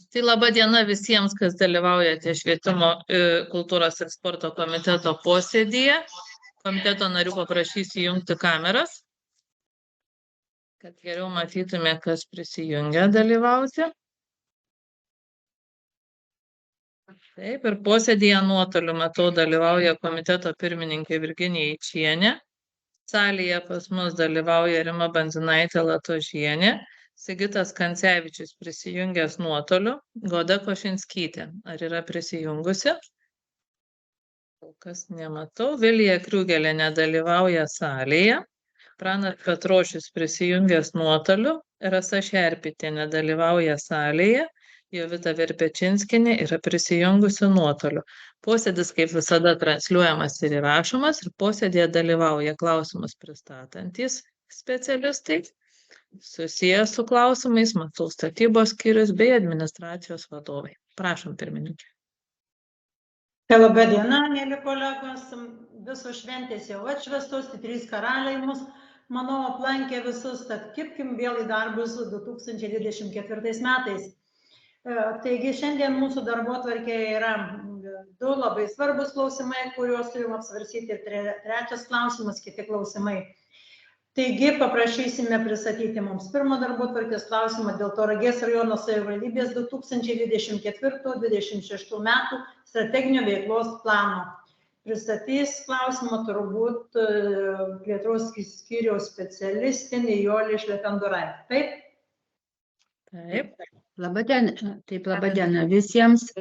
Tai laba diena visiems, kas dalyvaujate švietimo, kultūros ir sporto komiteto posėdyje. Komiteto narių paprašysiu įjungti kameras, kad geriau matytume, kas prisijungia dalyvauti. Taip, ir posėdyje nuotoliu matau dalyvauja komiteto pirmininkė Virginija Eičienė. Salėje pas mus dalyvauja Rima Bandzinaitė Latožienė, Sigitas Kancevičius prisijungęs nuotoliu, Goda Košinskytė. Ar yra prisijungusi? Kol kas nematau. Vilija Kriugelė nedalyvauja salėje. Pranas Petrošius prisijungęs nuotoliu. Rasa Šerpytė nedalyvauja salėje. Jovita Verpečinskienė yra prisijungusi nuotoliu. Posėdis kaip visada transliuojamas ir įrašomas ir posėdėje dalyvauja klausimus pristatantys specialistai. Susijęs su klausimais, matau statybos skyrius bei administracijos vadovai. Prašom, pirmininkė. Labą dieną, mėly kolegos. Visos šventės jau atšvęstos, 3 karaliai mus, manau, aplankė visus, tad kibkim vėl į darbus 2024 metais. Taigi šiandien mūsų darbotvarkėje yra 2 labai svarbus klausimai, kuriuos turim apsvarsyti, ir 3 klausimas, kiti klausimai. Taigi paprašysime pristatyti mums pirmo darbotvarkės klausimą dėl Tauragės rajono savivaldybės 2024-2026 metų strateginio veiklos plano. Pristatys klausimą turbūt plėtros skyriaus specialistė Nijolė Šlependuraitė. Taip? Taip. Labadiena, taip, labadiena visiems.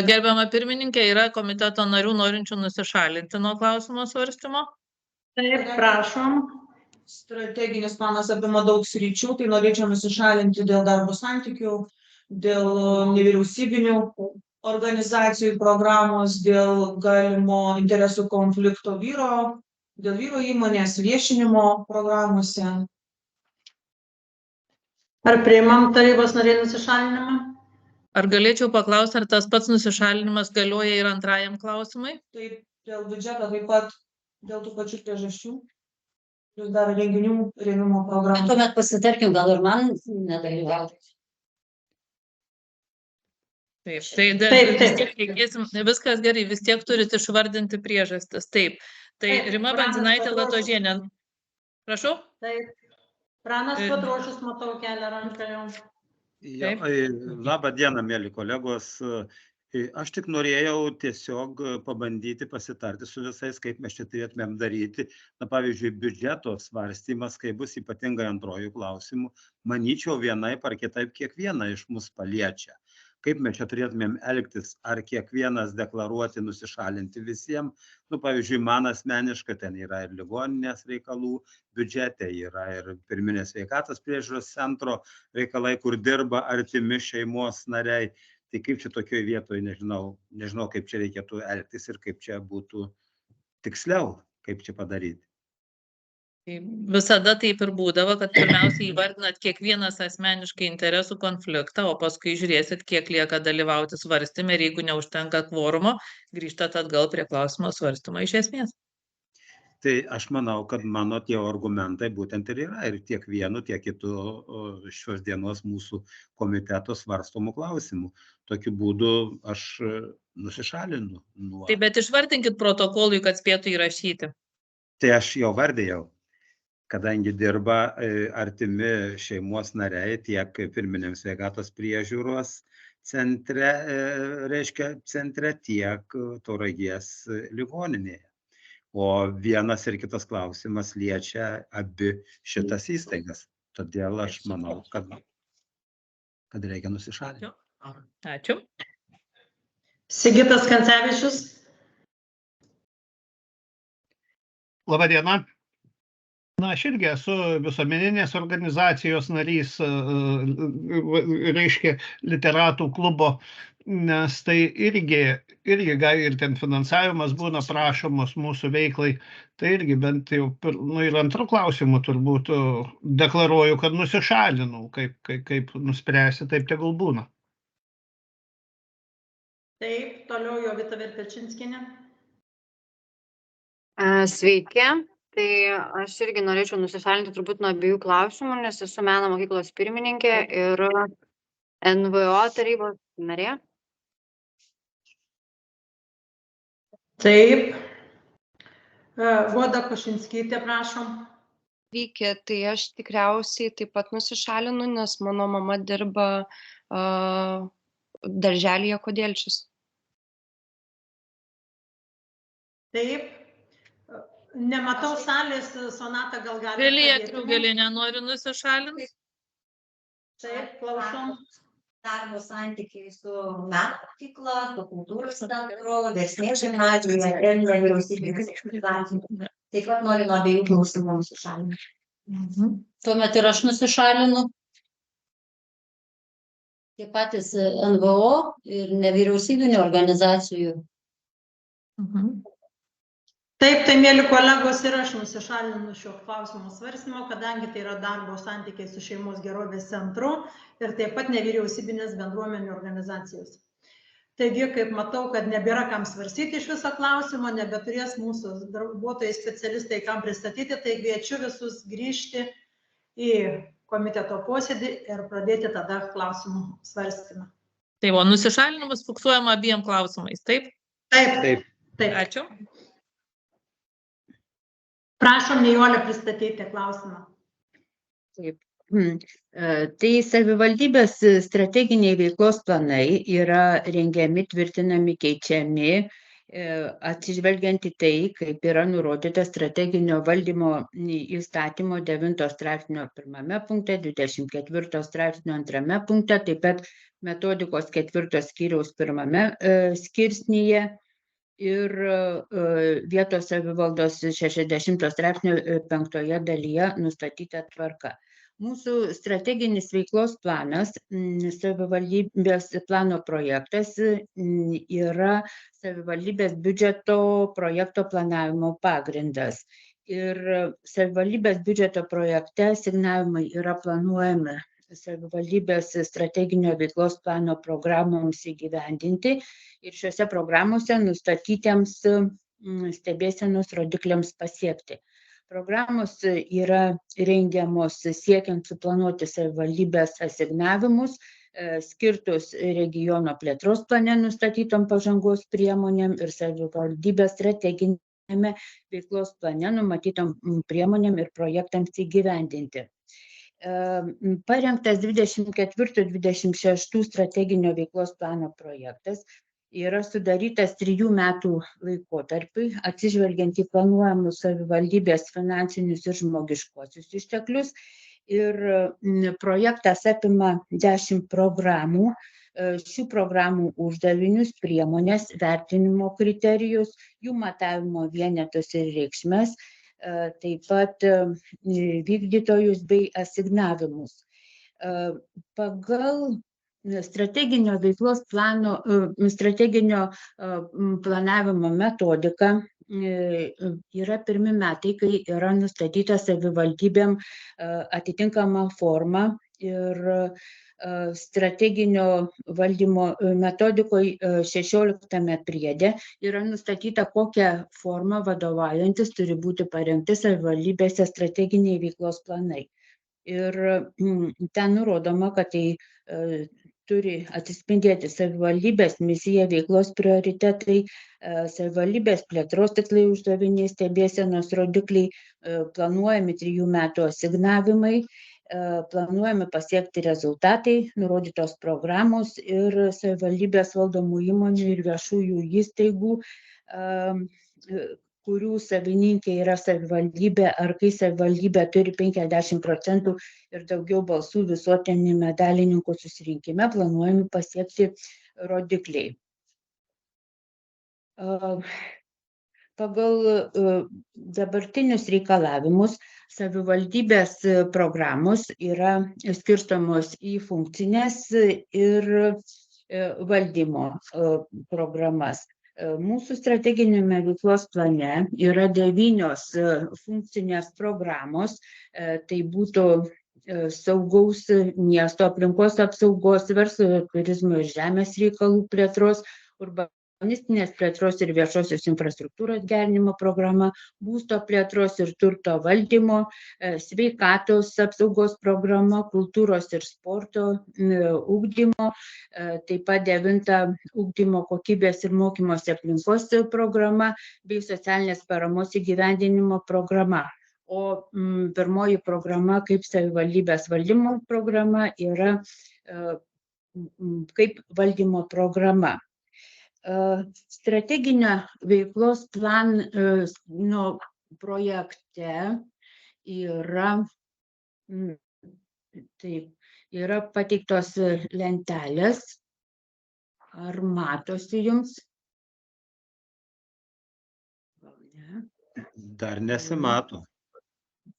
Gerbiama pirmininkė, yra komiteto narių norinčių nusišalinti nuo klausimo svarstymo? Taip, prašom. Strateginis planas apima daug sričių, tai norėčiau nusišalinti dėl darbo santykių, dėl nevyriausybinių organizacijų programos, dėl galimo interesų konflikto dėl vyro įmonės viešinimo programuose. Ar priimam tarybos nariai nusišalinimą? Ar galėčiau paklausti, ar tas pats nusišalinimas galioja ir antrajam klausimui? Taip, dėl biudžeto taip pat dėl tų pačių priežasčių. Jūs dar renginių rėmimo programų. Tuomet pasitarkim, gal ir man nedalyvauti. Taip, viskas gerai, vis tiek turite išvardinti priežastis. Taip, tai Rima Bandzinaitė Latožienė. Prašau? Taip. Pranas Petrošius, matau, kelia ranką jau. Labą dieną, mėly kolegos. Aš tik norėjau tiesiog pabandyti pasitarti su visais, kaip mes čia turėtumėm daryti. Na, pavyzdžiui, biudžeto svarstymas, kai bus ypatingai antrojų klausimų, manyčiau vienaip ar kitaip kiekvieną iš mus paliečia. Kaip mes čia turėtumėm elgtis, ar kiekvienas deklaruoti, nusišalinti visiems. Nu, pavyzdžiui, man asmeniškai ten yra ir ligoninės reikalų biudžete, yra ir pirminės sveikatos priežiūros centro reikalai, kur dirba artimi šeimos nariai. Tai kaip čia tokioje vietoje, nežinau, kaip čia reikėtų elgtis ir kaip čia būtų tiksliau, kaip čia padaryti. Visada taip ir būdavo, kad pirmiausiai įvardinat kiekvienas asmeniškai interesų konfliktą, o paskui žiūrėsit, kiek lieka dalyvauti svarstyme ir jeigu neužtenka kvorumo, grįžtat atgal prie klausimo svarstymo iš esmės. Tai aš manau, kad mano tie argumentai būtent ir yra ir tiek vienu, tiek kitu šios dienos mūsų komiteto svarstomų klausimų. Tokiu būdu aš nusišalinu nuo... Taip, bet išvardinkit protokolui, kad spėtų įrašyti. Tai aš jau vardėjau. Kadangi dirba artimi šeimos nariai tiek pirminėms sveikatos priežiūros centre, tiek Tauragės ligoninėje. O vienas ir kitas klausimas liečia abi šitas įstaigas. Todėl aš manau, kad reikia nusišalinti. Ačiū. Sigitas Kancevičius. Labą dieną. Na, aš irgi esu visuomeninės organizacijos narys, reiškia literatų klubo, nes tai irgi gali ir ten finansavimas būna prašomos mūsų veiklai. Tai irgi bent jau ir antrų klausimų turbūt deklaruoju, kad nusišalinau, kaip nuspręsi, taip tegul būna. Taip, toliau Jovita Verpečinskienė. Sveiki. Tai aš irgi norėčiau nusišalinti turbūt nuo abiejų klausimų, nes esu meno mokyklos pirmininkė ir NVO tarybos narė. Taip. Goda Košinskytė, prašom. Vykė, tai aš tikriausiai taip pat nusišalinu, nes mano mama dirba darželyje Kodėlčius. Taip. Nematau salės, Sonata gal gali. Vilija Kriugelienė nori nusišalinti. Taip, klausom. Darbo santykiai su meno mokykla, su kultūros centru, Versmės gimnazijoje ir nevyriausybinės organizacijos. Taip pat noriu nuo abiejų klausimų nusišalinti. Tuomet ir aš nusišalinu. Tie patys NVO ir nevyriausybinių organizacijų. Taip, tai mėly kolegos, ir aš nusišalinu šio klausimo svarstymo, kadangi tai yra darbo santykiai su šeimos gerovės centru ir taip pat nevyriausybinės bendruomenių organizacijos. Taigi, kaip matau, kad nebėra kam svarstyti iš viso klausimo, nebeturės mūsų darbuotojai specialistai kam pristatyti, tai kviečiu visus grįžti į komiteto posėdį ir pradėti tada klausimų svarstymą. Tai va, nusišalinimas fiksuojama abiem klausimais, taip? Taip. Ačiū. Prašom, Nijolė, pristatyti klausimą. Taip. Tai savivaldybės strateginiai veiklos planai yra rengiami, tvirtinami, keičiami, atsižvelgiant į tai, kaip yra nurodyta strateginio valdymo įstatymo 9 straipsnio 1 punkte, 24 straipsnio 2 punkte, taip pat metodikos 4 skyriaus 1 skirsnyje ir vietos savivaldos 60 straipsnio 5 dalyje nustatyta tvarka. Mūsų strateginis veiklos planas, savivaldybės plano projektas yra savivaldybės biudžeto projekto planavimo pagrindas. Ir savivaldybės biudžeto projekte asignavimai yra planuojami savivaldybės strateginio veiklos plano programoms įgyvendinti ir šiuose programuose nustatytiems stebėsenos rodikliams pasiekti. Programos yra rengiamos siekiant suplanuoti savivaldybės asignavimus, skirtus regiono plėtros plane nustatytom pažangos priemonėm ir savivaldybės strateginėme veiklos plane numatytom priemonėm ir projektams įgyvendinti. Parengtas 24-26 strateginio veiklos plano projektas yra sudarytas 3 metų laikotarpiui, atsižvelgiant į planuojamus savivaldybės finansinius ir žmogiškuosius išteklius. Ir projektas apima 10 programų, šių programų uždavinius, priemonės, vertinimo kriterijus, jų matavimo vienetus ir reikšmes, taip pat vykdytojus bei asignavimus. Pagal strateginio veiklos plano, strateginio planavimo metodiką yra 1 metai, kai yra nustatyta savivaldybėm atitinkama forma ir strateginio valdymo metodikoje 16 priede yra nustatyta, kokią formą vadovaujantis turi būti parengti savivaldybėse strateginiai veiklos planai. Ir ten nurodoma, kad tai turi atsispindėti savivaldybės misija, veiklos prioritetai, savivaldybės plėtros tikslai, uždaviniai, stebėsenos rodikliai, planuojami 3 metų asignavimai, planuojami pasiekti rezultatai, nurodytos programos ir savivaldybės valdomų įmonių ir viešųjų įstaigų, kurių savininkė yra savivaldybė, ar kai savivaldybė turi 50% ir daugiau balsų visuotinėme dalininkų susirinkime, planuojami pasiekti rodikliai. Pagal dabartinius reikalavimus savivaldybės programos yra skirstomos į funkcinės ir valdymo programas. Mūsų strateginiame veiklos plane yra 9 funkcinės programos, tai būtų saugaus miesto aplinkos apsaugos, verslo, turizmo ir žemės reikalų plėtros, urbanistinės plėtros ir viešosios infrastruktūros gerinimo programa, būsto plėtros ir turto valdymo, sveikatos apsaugos programa, kultūros ir sporto ugdymo, taip pat 9 ugdymo kokybės ir mokymosi aplinkos programa bei socialinės paramos įgyvendinimo programa. O pirmoji programa kaip savivaldybės valdymo programa yra kaip valdymo programa. Strateginio veiklos plano projekte yra pateiktos lentelės. Ar matosi jums? Dar nesimato.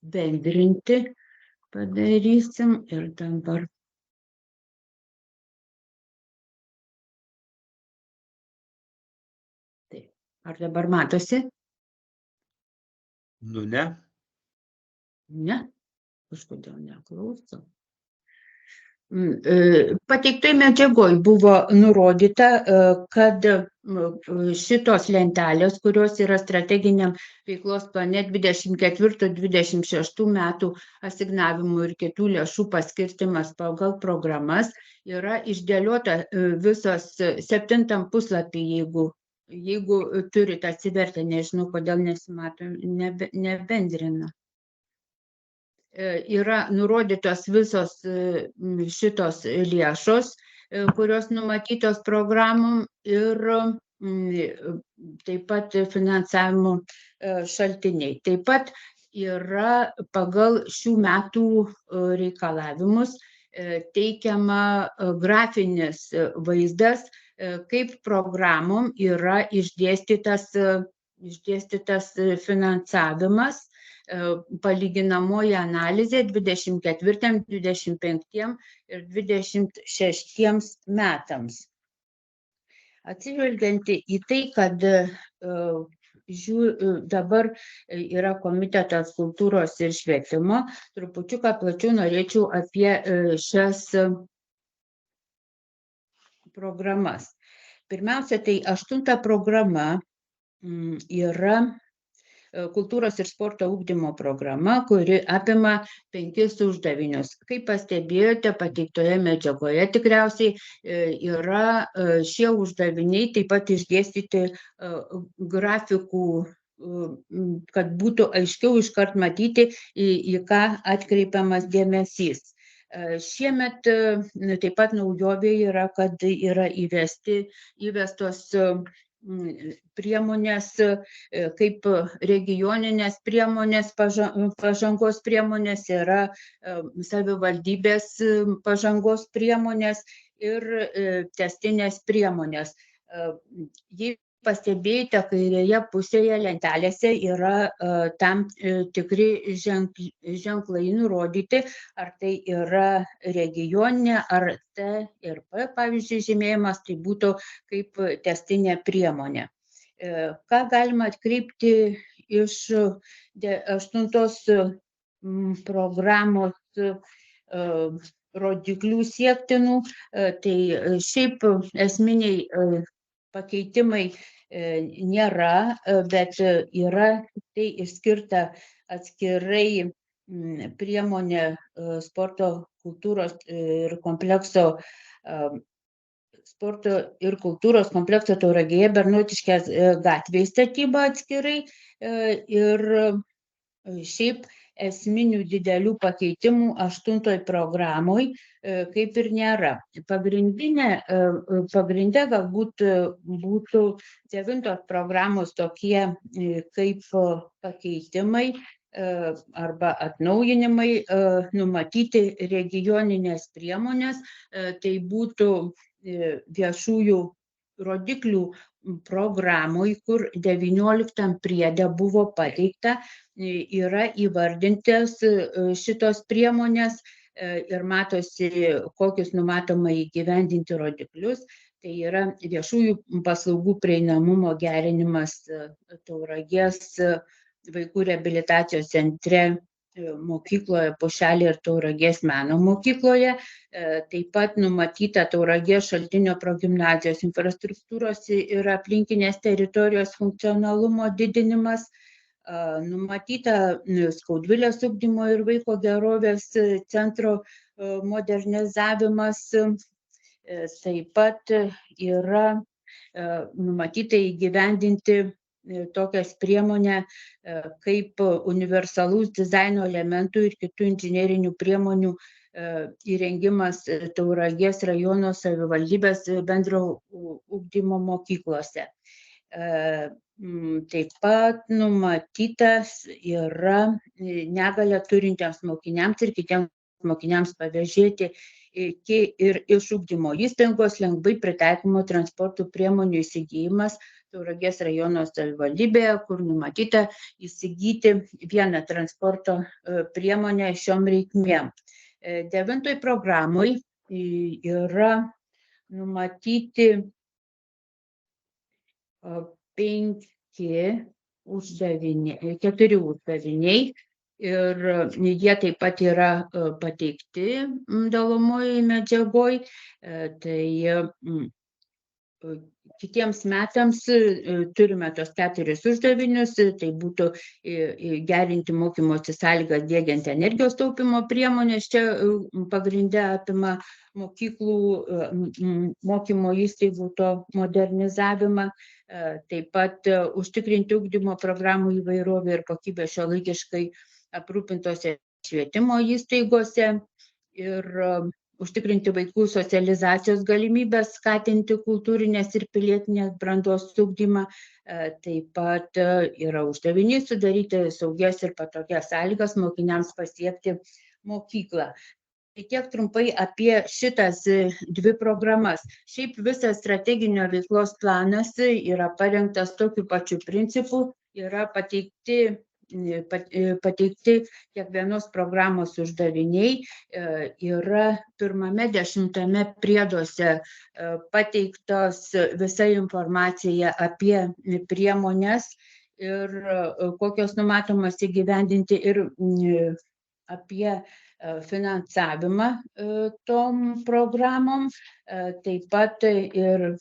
Bendrinti padarysim ir dabar. Ar dabar matosi? Nu, ne. Ne, kažkodėl neklauso. Pateiktoj medžiagoj buvo nurodyta, kad šitos lentelės, kurios yra strateginiam veiklos plane 24-26 metų asignavimų ir kitų lėšų paskirstimas pagal programas, yra išdėliota visos 7 puslapį, jeigu turite atsivertę, nežinau, kodėl nesimato, nebendrina. Yra nurodytos visos šitos lėšos, kurios numatytos programom ir taip pat finansavimo šaltiniai. Taip pat yra pagal šių metų reikalavimus teikiama grafinis vaizdas, kaip programom yra išdėstytas finansavimas, palyginamoji analizė 24, 25 ir 26 metams. Atsižvelgiant į tai, kad dabar yra komitetas kultūros ir švietimo, trupučiuką plačiau norėčiau apie šias programas. Pirmiausia, tai 8 programa yra kultūros ir sporto ugdymo programa, kuri apima 5 uždavinius. Kaip pastebėjote, pateiktoje medžiagoje tikriausiai yra šie uždaviniai taip pat išdėstyti grafikų, kad būtų aiškiau iškart matyti, į ką atkreipiamas dėmesys. Šiemet taip pat naujovė yra, kad yra įvestos priemonės kaip regioninės priemonės, pažangos priemonės, yra savivaldybės pažangos priemonės ir tęstinės priemonės. Jei pastebėjote, kairėje pusėje lentelėse yra tam tikri ženklai nurodyti, ar tai yra regioninė, ar T ir P, pavyzdžiui, žymėjimas, tai būtų kaip tęstinė priemonė. Ką galima atkreipti iš 8 programos rodiklių siektinų, tai šiaip esminiai pakeitimai nėra, bet yra tai išskirta atskirai priemonė sporto, kultūros ir komplekso Tauragėje Bernotiškės gatvėje statyba atskirai ir šiaip esminių didelių pakeitimų 8 programoj kaip ir nėra. Pagrinde galbūt būtų 9 programos tokie kaip pakeitimai arba atnaujinimai, numatyti regioninės priemonės, tai būtų viešųjų rodiklių programoj, kur 19 priede buvo pateikta, yra įvardintas šitos priemonės ir matosi, kokius numatoma įgyvendinti rodiklius. Tai yra viešųjų paslaugų prieinamumo gerinimas Tauragės vaikų reabilitacijos centre mokykloje Pušelė ir Tauragės meno mokykloje. Taip pat numatyta Tauragės Šaltinio progimnazijos infrastruktūros ir aplinkinės teritorijos funkcionalumo didinimas. Numatyta Skaudvilės ugdymo ir vaiko gerovės centro modernizavimas. Taip pat yra numatyta įgyvendinti tokias priemonę kaip universalus dizaino elementų ir kitų inžinerinių priemonių įrengimas Tauragės rajono savivaldybės bendro ugdymo mokyklose. Taip pat numatytas yra negalią turintiems mokiniams ir kitiems mokiniams pavėžėti ir iš ugdymo įstaigos lengvai pritaikomo transporto priemonių įsigijimas Tauragės rajono savivaldybėje, kur numatyta įsigyti vieną transporto priemonę šiom reikmėm. 9 programai yra numatyti 4 uždaviniai ir jie taip pat yra pateikti dalomojoj medžiagoj. Tai kitiems metams turime tos 4 uždavinius, tai būtų gerinti mokymosi sąlygas diegiant energijos taupimo priemonės, čia pagrinde apima mokyklų mokymo įstaigų to modernizavimą, taip pat užtikrinti ugdymo programų įvairovę ir kokybę šiuolaikiškai aprūpintose švietimo įstaigose ir užtikrinti vaikų socializacijos galimybės, skatinti kultūrinės ir pilietinės brandos ugdymą. Taip pat yra uždavinys sudaryti saugias ir patogias sąlygas mokiniams pasiekti mokyklą. Tai tiek trumpai apie šitas 2 programas. Šiaip visas strateginio veiklos planas yra parengtas tokiu pačiu principu, yra pateikti kiekvienos programos uždaviniai, yra pirmame 10 prieduose pateiktos visa informacija apie priemonės ir kokios numatomas įgyvendinti ir apie finansavimą tom programom. Taip pat ir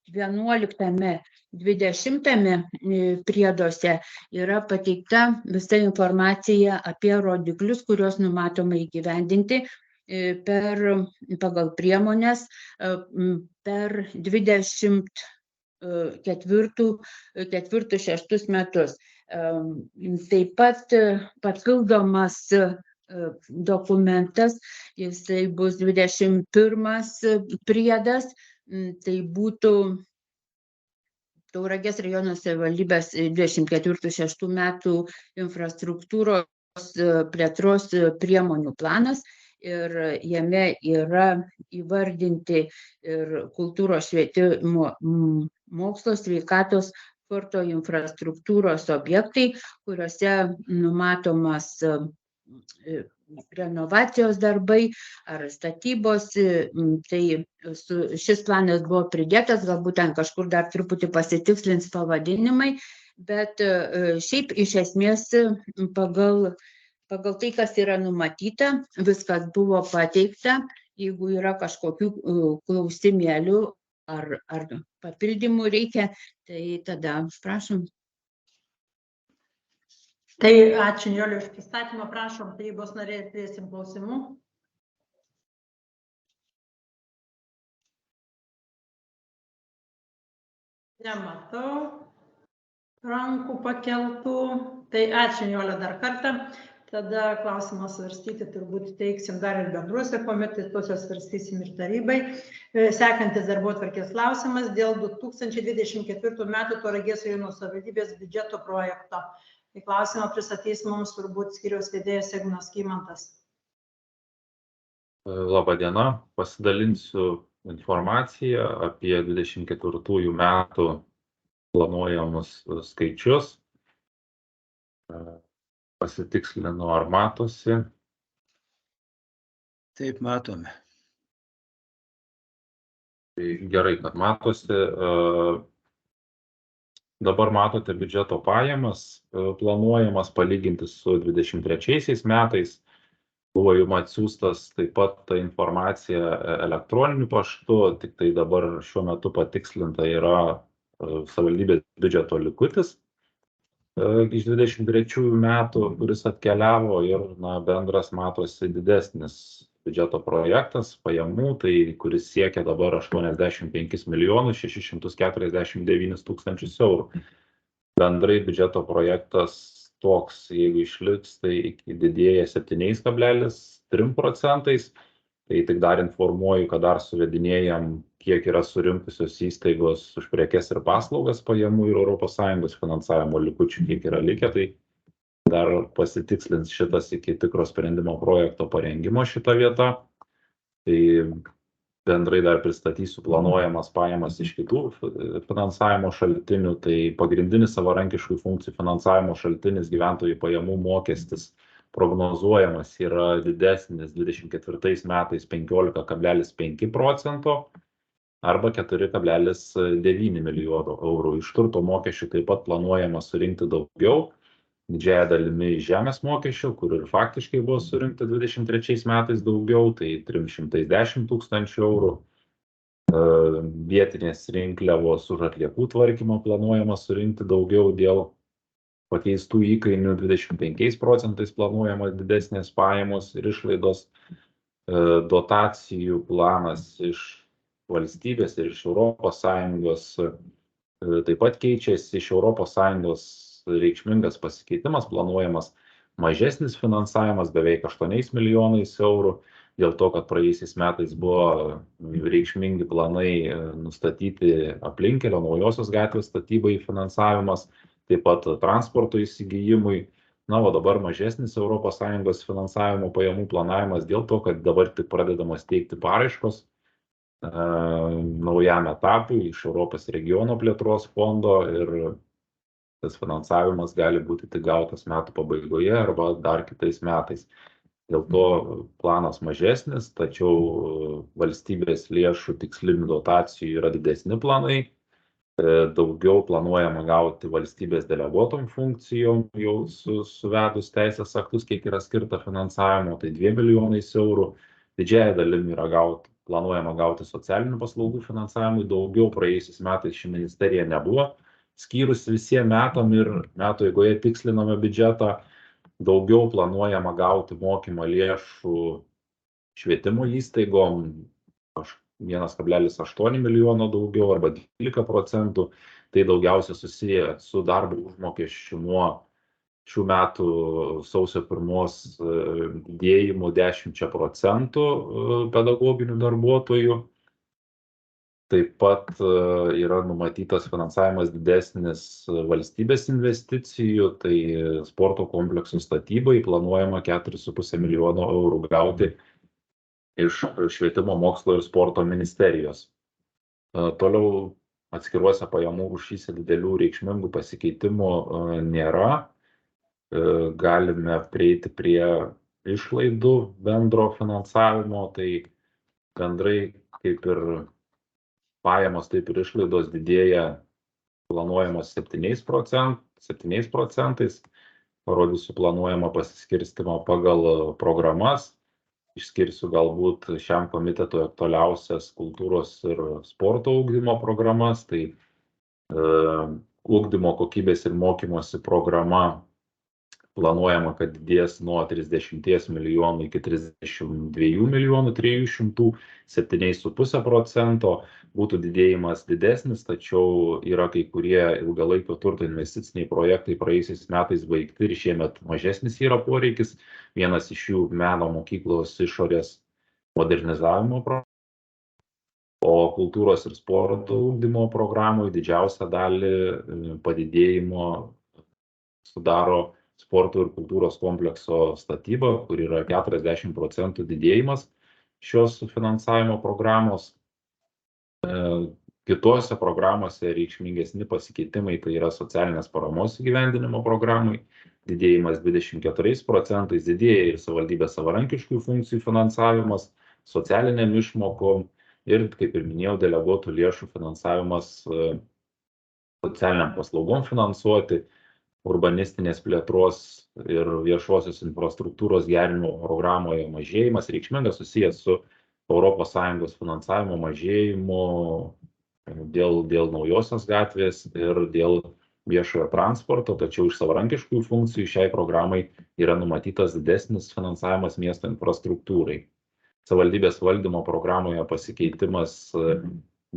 11-20 prieduose yra pateikta visa informacija apie rodiklius, kuriuos numatoma įgyvendinti pagal priemonės per 24-6 metus. Taip pat papildomas dokumentas, jisai bus 21 priedas, tai būtų Tauragės rajono savivaldybės 24-6 metų infrastruktūros plėtros priemonių planas ir jame yra įvardinti ir kultūros, švietimo, mokslo, sveikatos, sporto infrastruktūros objektai, kuriuose numatomas renovacijos darbai ar statybos. Tai šis planas buvo pridėtas, galbūt ten kažkur dar truputį pasitikslins pavadinimai, bet šiaip iš esmės pagal tai, kas yra numatyta, viskas buvo pateikta. Jeigu yra kažkokių klausimėlių ar papildymų reikia, tai tada prašom. Tai ačiū Nijolė už pristatymą, prašom, tarybos nariai, turėsim klausimų. Nematau rankų pakeltų. Tai ačiū Nijolė dar kartą. Tada klausimą svarstyti turbūt teiksim dar ir bendruose komitetuose, svarstysim ir tarybai. Sekantis darbotvarkės klausimas dėl 2024 metų Tauragės rajono savivaldybės biudžeto projekto. Tai klausimą pristatys mums turbūt skyriaus vedėjas Ignas Kymantas. Labą dieną, pasidalinsiu informaciją apie 24 metų planuojamus skaičius. Pasitikslinu, ar matosi. Taip, matome. Tai gerai, kad matosi. Dabar matote biudžeto pajamas planuojamas palyginti su 23 metais. Buvo jums atsiųstas taip pat ta informacija elektroniniu paštu, tik tai dabar šiuo metu patikslinta yra savivaldybės biudžeto likutis iš 23 metų, kuris atkeliavo ir bendras matosi didesnis biudžeto projektas pajamų, tai kuris siekia dabar 85 649 000 eurų. Bendrai biudžeto projektas toks, jeigu išliks, tai didėja 7,3%. Tai tik dar informuoju, kad dar suvedinėjam, kiek yra surinkusios įstaigos už prekes ir paslaugas pajamų ir ES finansavimo likučių, kiek yra likę, tai dar pasitikslins šitas iki tikro sprendimo projekto parengimo šitą vietą. Tai bendrai dar pristatysiu planuojamas pajamas iš kitų finansavimo šaltinių, tai pagrindinis savarankiškų funkcijų finansavimo šaltinis gyventojų pajamų mokestis prognozuojamas yra didesnis 24 metais 15,5% arba 4,9 milijono eurų. Iš turto mokesčių taip pat planuojama surinkti daugiau, didžiąja dalimi žemės mokesčių, kur ir faktiškai buvo surinkta 23 metais daugiau, tai 310 000 eurų. Vietinės rinkliavos už atliekų tvarkymą planuojama surinkti daugiau dėl pakeistų įkainių, 25% planuojama didesnės pajamos ir išlaidos. Dotacijų planas iš valstybės ir iš ES taip pat keičiasi. Iš ES reikšmingas pasikeitimas, planuojamas mažesnis finansavimas, beveik 8 milijonais eurų, dėl to, kad praėjusiais metais buvo reikšmingi planai nustatyti aplinkelio naujosios gatvės statybai finansavimas, taip pat transporto įsigijimui. O dabar mažesnis ES finansavimo pajamų planavimas dėl to, kad dabar tik pradedamas teikti paraiškos naujam etapui iš Europos regiono plėtros fondo ir tas finansavimas gali būti tik gautas metų pabaigoje arba dar kitais metais. Dėl to planas mažesnis, tačiau valstybės lėšų tikslinių dotacijų yra didesni planai. Daugiau planuojama gauti valstybės deleguotom funkcijom, jau suvedus teisės aktus, kiek yra skirta finansavimo, tai 2 milijonais eurų. Didžiąja dalimi yra planuojama gauti socialinių paslaugų finansavimui, daugiau praėjusiais metais ši ministerija nebuvo skyrus visiems metam ir metų eigoje tiksliname biudžetą. Daugiau planuojama gauti mokymo lėšų švietimo įstaigom, 1,8 milijono daugiau arba 12%, tai daugiausia susiję su darbo užmokesčiu nuo šių metų sausio 1 didėjimu 10% pedagoginių darbuotojų. Taip pat yra numatytas finansavimas didesnis valstybės investicijų, tai sporto kompleksų statybai planuojama 4,5 milijono eurų gauti iš švietimo, mokslo ir sporto ministerijos. Toliau atskiruose pajamų rūšyse didelių reikšmingų pasikeitimų nėra. Galime prieiti prie išlaidų bendro finansavimo, tai bendrai kaip ir pajamos, taip ir išlaidos didėja planuojamos 7%. Parodysiu planuojamą pasiskirstimą pagal programas. Išskirsiu galbūt šiam komitetui aktualiausias kultūros ir sporto ugdymo programas. Tai ugdymo kokybės ir mokymosi programa planuojama, kad didės nuo 30 milijonų iki 32 milijonų 307,5%. Būtų didėjimas didesnis, tačiau yra kai kurie ilgalaikio turto investiciniai projektai praėjusiais metais baigti ir šiemet mažesnis yra poreikis. Vienas iš jų meno mokyklos išorės modernizavimo projektas. O kultūros ir sporto ugdymo programoje didžiausią dalį padidėjimo sudaro sporto ir kultūros komplekso statyba, kur yra 40% didėjimas šios finansavimo programos. Kitose programose reikšmingesni pasikeitimai, tai yra socialinės paramos įgyvendinimo programai, didėjimas 24%, didėja ir savivaldybės savarankiškų funkcijų finansavimas, socialiniam išmokom ir, kaip ir minėjau, deleguotų lėšų finansavimas socialiniam paslaugom finansuoti, urbanistinės plėtros ir viešosios infrastruktūros gerinimo programoje mažėjimas reikšmingas susijęs su ES finansavimo mažėjimu dėl naujosios gatvės ir dėl viešojo transporto, tačiau iš savarankiškų funkcijų šiai programai yra numatytas didesnis finansavimas miesto infrastruktūrai. Savivaldybės valdymo programoje pasikeitimas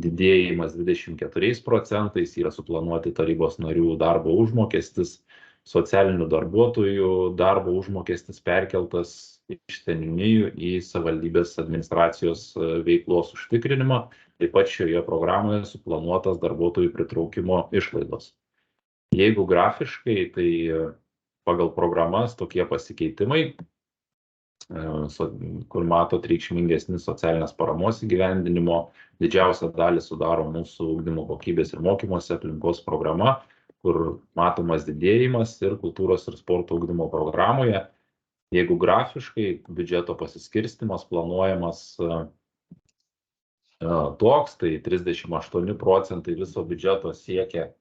didėjimas 24%, yra suplanuoti tarybos narių darbo užmokestis, socialinių darbuotojų darbo užmokestis perkeltas iš seniūnijų į savivaldybės administracijos veiklos užtikrinimą. Taip pat šioje programoje suplanuotas darbuotojų pritraukimo išlaidos. Jeigu grafiškai, tai pagal programas tokie pasikeitimai, kur matot reikšmingesni socialinės paramos įgyvendinimo, didžiausią dalį sudaro mūsų ugdymo kokybės ir mokymosi aplinkos programa, kur matomas didėjimas ir kultūros ir sporto ugdymo programoje. Jeigu grafiškai biudžeto pasiskirstimas planuojamas toks, tai 38% viso biudžeto siekia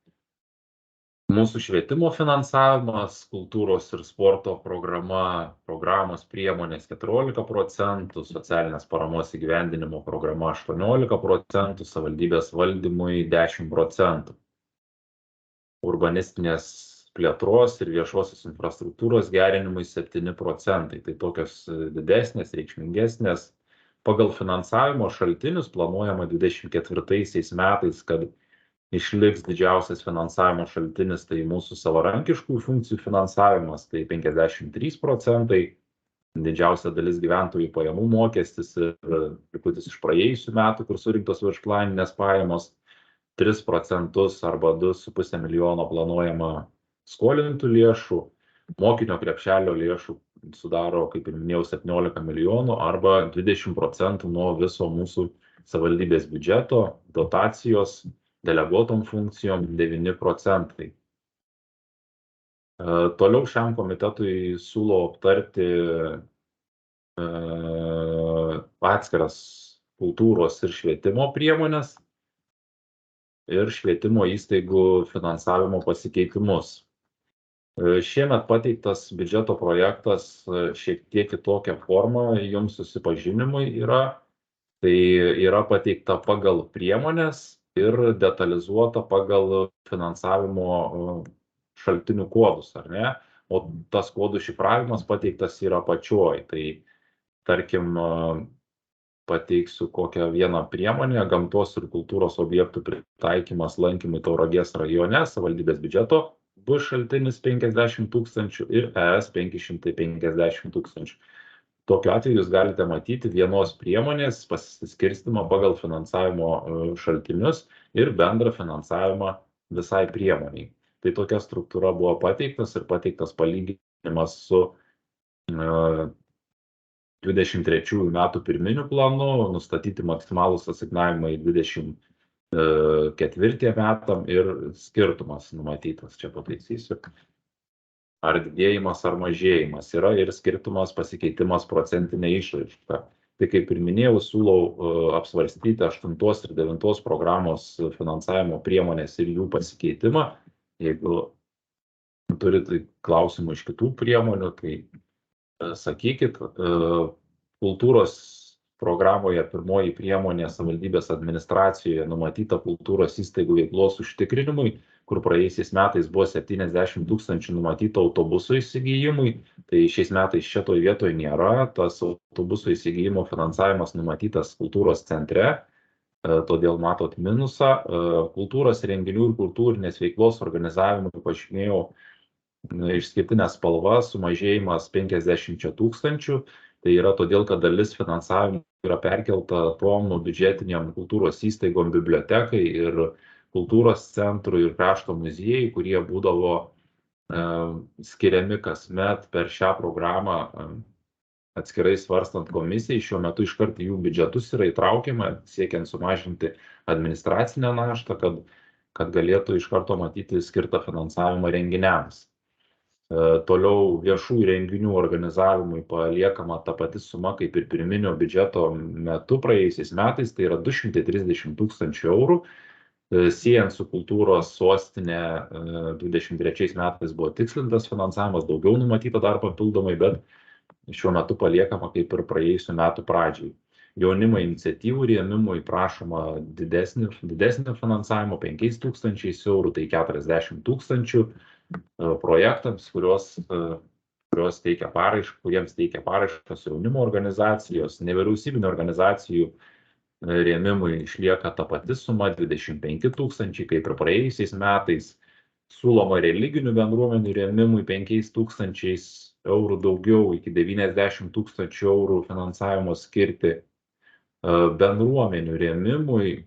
mūsų švietimo finansavimas, kultūros ir sporto programos priemonės 14%, socialinės paramos įgyvendinimo programa 18%, savivaldybės valdymui 10%. Urbanistinės plėtros ir viešosios infrastruktūros gerinimui 7%. Tai tokios didesnės, reikšmingesnės. Pagal finansavimo šaltinius planuojama 2024 metais, kad išliks didžiausias finansavimo šaltinis, tai mūsų savarankiškų funkcijų finansavimas, tai 53%, didžiausia dalis gyventojų pajamų mokestis ir likutis iš praėjusių metų, kur surinktos viršplaninės pajamos, 3% arba 2,5 milijono planuojama skolintų lėšų, mokinio krepšelio lėšų sudaro, kaip ir minėjau, 17 milijonų arba 20% nuo viso mūsų savivaldybės biudžeto, dotacijos deleguotom funkcijom 9%. Toliau šiam komitetui siūlau aptarti atskiras kultūros ir švietimo priemonės ir švietimo įstaigų finansavimo pasikeitimus. Šiemet pateiktas biudžeto projektas šiek tiek kitokia forma jums susipažinimui yra. Tai yra pateikta pagal priemonės ir detalizuota pagal finansavimo šaltinių kodus, ar ne? O tas kodų šifravimas pateiktas yra apačioj. Tai tarkim, pateiksiu kokią vieną priemonę, gamtos ir kultūros objektų pritaikymas lankymui Tauragės rajone, savivaldybės biudžeto bus šaltinis 50 000 ir ES 550 000. Tokiu atveju jūs galite matyti vienos priemonės pasiskirstimą pagal finansavimo šaltinius ir bendrą finansavimą visai priemoniai. Tai tokia struktūra buvo pateiktas ir pateiktas palyginimas su 23 metų pirminiu planu, nustatyti maksimalūs asignavimai 24 metam ir skirtumas numatytas, čia pataisysiu. Ar didėjimas, ar mažėjimas yra ir skirtumas pasikeitimas procentinė išraiška. Tai kaip ir minėjau, siūlau apsvarstyti 8 ir 9 programos finansavimo priemonės ir jų pasikeitimą. Jeigu turite klausimų iš kitų priemonių, tai sakykit, kultūros programoje pirmoji priemonė savivaldybės administracijoje numatyta kultūros įstaigų veiklos užtikrinimui, kur praėjusiais metais buvo 70 000 numatyta autobusų įsigijimui, tai šiais metais šitoj vietoj nėra, tas autobusų įsigijimo finansavimas numatytas kultūros centre, todėl matot minusą. Kultūros renginių ir kultūrinės veiklos organizavimui pažymėjau išskirtinė spalva, sumažėjimas 50 000, tai yra todėl, kad dalis finansavimo yra perkelta tom biudžetiniam kultūros įstaigom, bibliotekai ir kultūros centrui ir krašto muziejai, kurie būdavo skiriami kasmet per šią programą atskirai svarstant komisijai. Šiuo metu iškart jų biudžetus yra įtraukiama, siekiant sumažinti administracinę naštą, kad galėtų iš karto matyti skirtą finansavimą renginiams. Toliau viešų renginių organizavimui paliekama ta pati suma kaip ir pirminio biudžeto metu praėjusiais metais, tai yra 230 000 eurų. Siejant su kultūros sostinė 23 metais buvo tikslintas finansavimas, daugiau numatyta dar papildomai, bet šiuo metu paliekama kaip ir praėjusių metų pradžiai. Jaunimo iniciatyvų rėmimui prašoma didesnio finansavimo 5 000 eurų, tai 40 000 projektams, kuriems teikia paraiškas jaunimo organizacijos, nevyriausybinio organizacijų rėmimui išlieka ta pati suma 25 000, kaip ir praėjusiais metais. Siūloma religinių bendruomenių rėmimui 5 000 eurų daugiau, iki 90 000 eurų finansavimo skirti. Bendruomenių rėmimui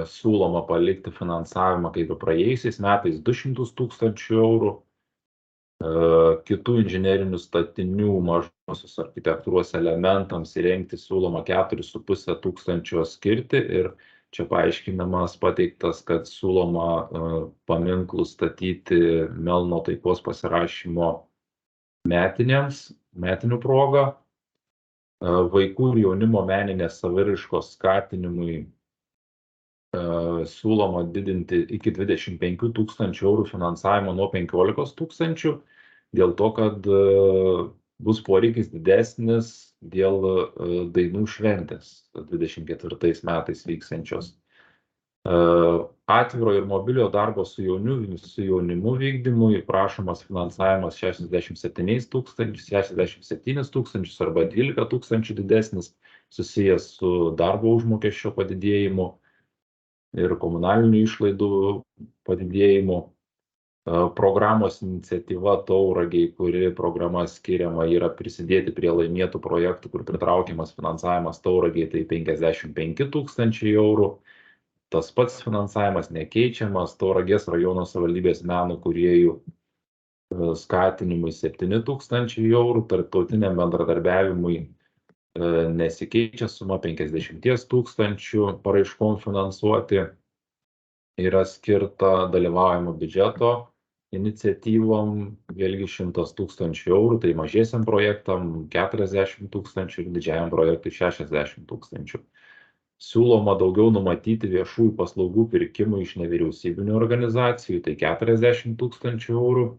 siūloma palikti finansavimą kaip ir praėjusiais metais 200 000 eurų. Kitų inžinerinių statinių mažosios architektūros elementams įrengti siūloma 4,5 tūkstančio skirti ir čia paaiškinimas pateiktas, kad siūloma paminklų statyti Melno taikos pasirašymo metinių progą. Vaikų ir jaunimo meninės saviraiškos skatinimui siūloma didinti iki 25 000 eurų finansavimo nuo 15 000, dėl to, kad bus poreikis didesnis dėl dainų šventės 24 metais vyksiančios. Atviro ir mobiliojo darbo su jaunimu vykdymui prašomas finansavimas 67 000 arba 12 000 didesnis, susijęs su darbo užmokesčio padidėjimu ir komunalinių išlaidų padidėjimu. Programos iniciatyva Tauragiai, kuri programa skiriama yra prisidėti prie laimėtų projektų, kur pritraukiamas finansavimas Tauragiai, tai 55 000 eurų. Tas pats finansavimas nekeičiamas, Tauragės rajono savivaldybės meno kūrėjų skatinimui 7 000 eurų, tarptautiniam bendradarbiavimui nesikeičia suma 50 000 paraiškom finansuoti, yra skirta dalyvaujamo biudžeto iniciatyvom vėlgi 100 000 eurų, tai mažiesiam projektam 40 000 ir didžiajam projektui 60 000. Siūloma daugiau numatyti viešųjų paslaugų pirkimų iš nevyriausybinių organizacijų, tai 40 000 eurų,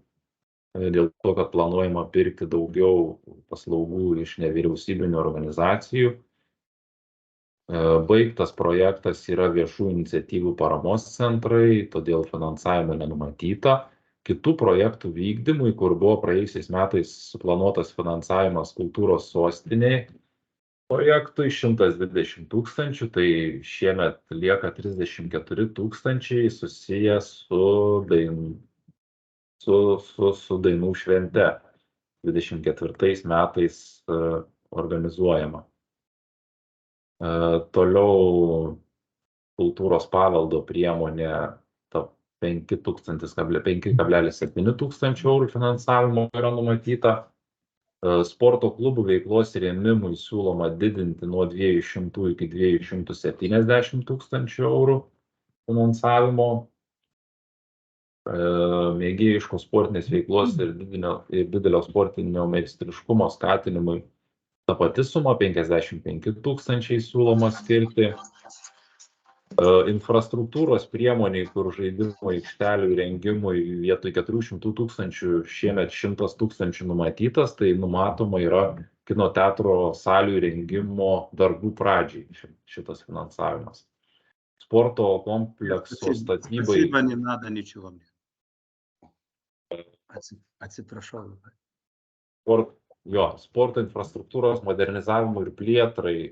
dėl to, kad planuojama pirkti daugiau paslaugų iš nevyriausybinių organizacijų. Baigtas projektas yra viešų iniciatyvų paramos centrai, todėl finansavimo nenumatyta. Kitų projektų vykdymui, kur buvo praėjusiais metais suplanuotas finansavimas kultūros sostiniai, projektui 120 000, tai šiemet lieka 34 000 susijęs su dainų švente 24 metais organizuojama. Toliau kultūros paveldo priemonė 5,7 eurų finansavimo yra numatyta. Sporto klubų veiklos rėmimui siūloma didinti nuo 200 iki 270 000 eurų finansavimo. Mėgėjiškos sportinės veiklos ir didelio sportinio meistriškumo skatinimui ta pati suma 55 000 siūloma skirti. Infrastruktūros priemoniai, kur žaidimo aikštelių įrengimui vietoj 400 000 šiemet 100 000 numatytas, tai numatoma yra kino teatro salių įrengimo darbų pradžiai šitas finansavimas. Sporto komplekso statybai. Atsiprašau. Sporto infrastruktūros modernizavimui ir plėtrai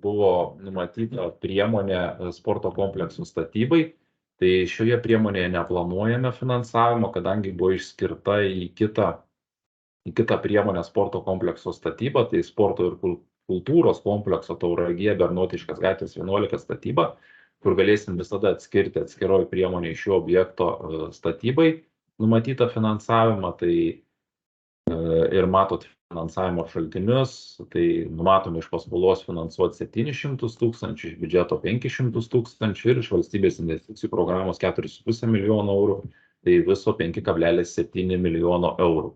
buvo numatyta priemonė sporto kompleksų statybai. Tai šioje priemonėje neplanuojame finansavimo, kadangi buvo išskirta į kitą priemonę sporto komplekso statybą, tai sporto ir kultūros komplekso Tauragė Bernotiškės gatvės 11 statyba, kur galėsim visada atskirti atskiroj priemonėje šio objekto statybai numatytą finansavimą. Tai ir matot finansavimo šaltinius, tai numatome iš paskolos finansuoti 700 000, iš biudžeto 500 000 ir iš valstybės investicijų programos 4,5 milijono eurų, tai viso 5,7 milijono eurų.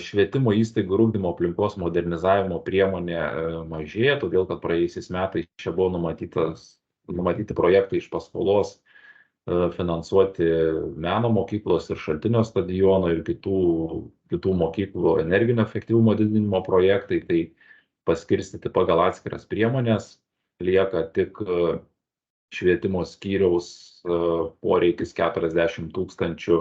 Švietimo įstaigų ir ugdymo aplinkos modernizavimo priemonė mažėja, todėl kad praėjusiais metais čia buvo numatytas numatyti projektai iš paskolos finansuoti meno mokyklos ir Šaltinio stadiono ir kitų mokyklų energinio efektyvumo didinimo projektai, tai paskirstyti pagal atskiras priemonės, lieka tik švietimo skyriaus poreikis 40 000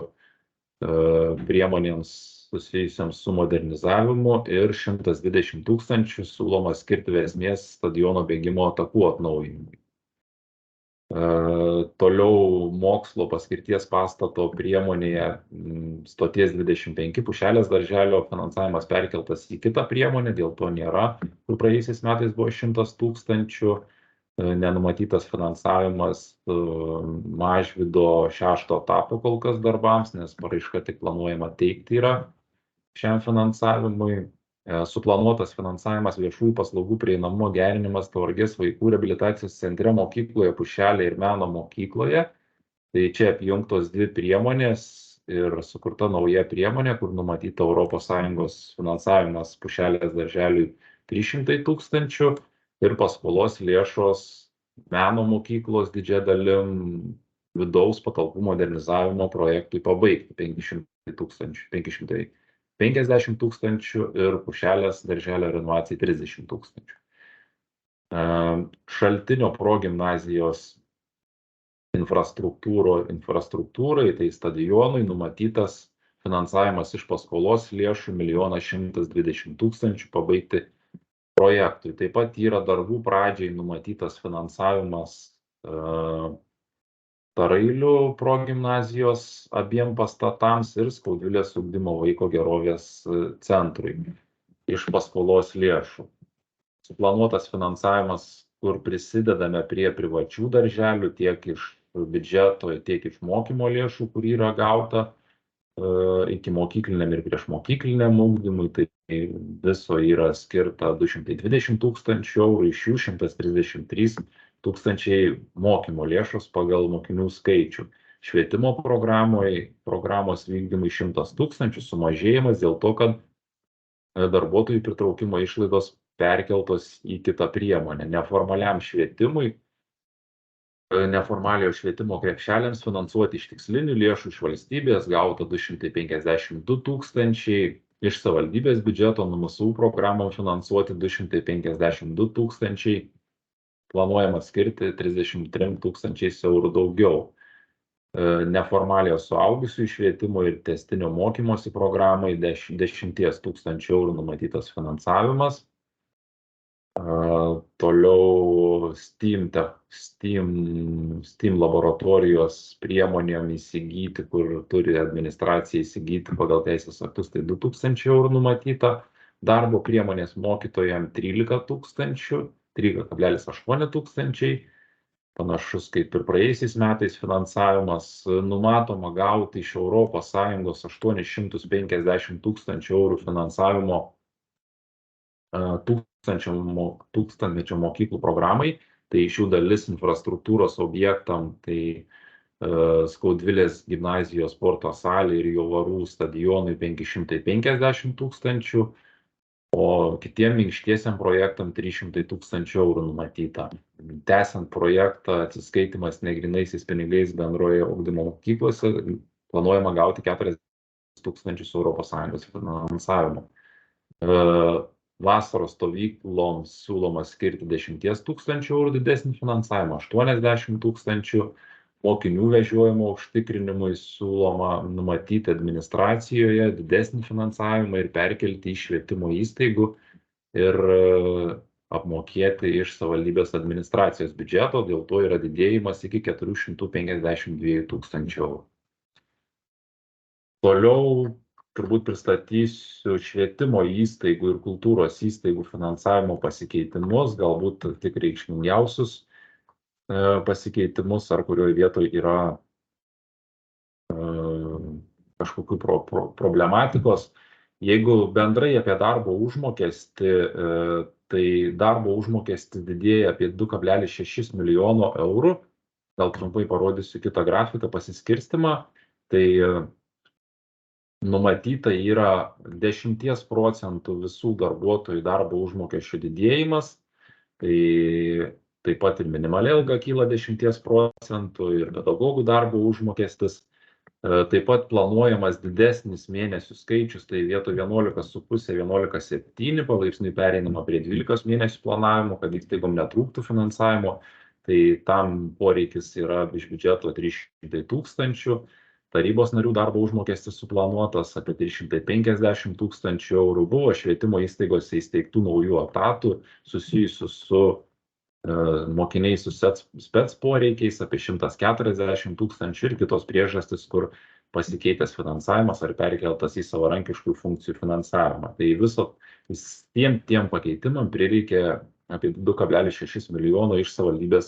priemonėms susijusiams su modernizavimu ir 120 000 siūloma skirti Versmės stadiono bėgimo takų atnaujinimui. Toliau mokslo paskirties pastato priemonėje stoties 25 Pušelės darželio finansavimas perkeltas į kitą priemonę, dėl to nėra, kur praėjusiais metais buvo 100 000, nenumatytas finansavimas Mažvydo 6 etapo kol kas darbams, nes paraiška tik planuojama teikti yra šiam finansavimui. Suplanuotas finansavimas viešųjų paslaugų prieinamumo gerinimas Tauragės vaikų reabilitacijos centre mokykloje Pušelė ir meno mokykloje. Tai čia apjungtos dvi priemonės ir sukurta nauja priemonė, kur numatyta ES finansavimas Pušelės darželiui 300 000 ir paskolos lėšos meno mokyklos didžia dalim vidaus patalpų modernizavimo projektui pabaigti 550 000 ir Pušelės darželio renovacijai 30 000. Šaltinio progimnazijos infrastruktūrai, tai stadionui numatytas finansavimas iš paskolos lėšų 1 120 000 pabaigti projektui. Taip pat yra darbų pradžiai numatytas finansavimas Tarailių progimnazijos abiem pastatams ir Skaudvilės ugdymo vaiko gerovės centrui iš paskolos lėšų. Suplanuotas finansavimas, kur prisidedame prie privačių darželių tiek iš biudžeto, tiek iš mokymo lėšų, kur yra gauta iki mokykliniam ir prieš mokykliniam ugdymui, tai viso yra skirta 220 000 eurų, iš jų 133 000 mokymo lėšos pagal mokinių skaičių. Švietimo programos vykdymui 100 000 sumažėjimas dėl to, kad darbuotojų pritraukimo išlaidos perkeltos į kitą priemonę. Neformaliam švietimui, neformaliojo švietimo krepšeliams finansuoti iš tikslinių lėšų iš valstybės gauta 252 000, iš savivaldybės biudžeto NMSU programom finansuoti 252 000, planuojama skirti 33 000 eurų daugiau. Neformaliojo suaugusiųjų švietimo ir tęstinio mokymosi programai 10 000 eurų numatytas finansavimas. Toliau Steam laboratorijos priemonėm įsigyti, kur turi administracija įsigyti pagal teisės aktus, tai 2000 eurų numatyta. Darbo priemonės mokytojams 13 13,8 000. Panašus kaip ir praėjusiais metais finansavimas. Numatoma gauti iš ES 850 000 eurų finansavimo tūkstantmečio mokyklų programai, tai iš jų dalis infrastruktūros objektam, tai Skaudvilės gimnazijos sporto salė ir Jovarų stadionui 550 000, o kitiem minkštiesiam projektam 300 000 eurų numatyta. Tęsiant projektą atsiskaitimas negrynaisiais pinigais bendroje ugdymo mokyklose, planuojama gauti 40 000 ES finansavimo. Vasaros stovykloms siūloma skirti 10 000 eurų didesnį finansavimą, 80 000, mokinių vežiojimo užtikrinimui siūloma numatyti administracijoje didesnį finansavimą ir perkelti iš švietimo įstaigų ir apmokėti iš savivaldybės administracijos biudžeto, dėl to yra didėjimas iki 452 000 eurų. Toliau turbūt pristatysiu švietimo įstaigų ir kultūros įstaigų finansavimo pasikeitimus, galbūt tik reikšmingiausius pasikeitimus, ar kurioje vietoje yra kažkokių problematikos. Jeigu bendrai apie darbo užmokestį, tai darbo užmokestis didėja apie 2,6 milijono eurų. Gal trumpai parodysiu kitą grafiką pasiskirstimą. Tai numatyta yra 10% visų darbuotojų darbo užmokesčio didėjimas. Tai taip pat ir minimali alga kyla 10% ir pedagogų darbo užmokestis. Taip pat planuojamas didesnis mėnesių skaičius, tai vietoj 11,5, 11,7 palaipsniui pereinama prie 12 mėnesių planavimo, kad įstaigom netrūktų finansavimo. Tai tam poreikis yra iš biudžeto 300 000, tarybos narių darbo užmokestis suplanuotas apie 350 000 eurų, buvo švietimo įstaigose įsteigtų naujų etatų susijusių su mokiniai su spec poreikiais apie 140 000 ir kitos priežastis, kur pasikeitęs finansavimas ar perkeltas į savarankiškų funkcijų finansavimą. Tai tiem pakeitimam prireikė apie 2,6 milijono iš savivaldybės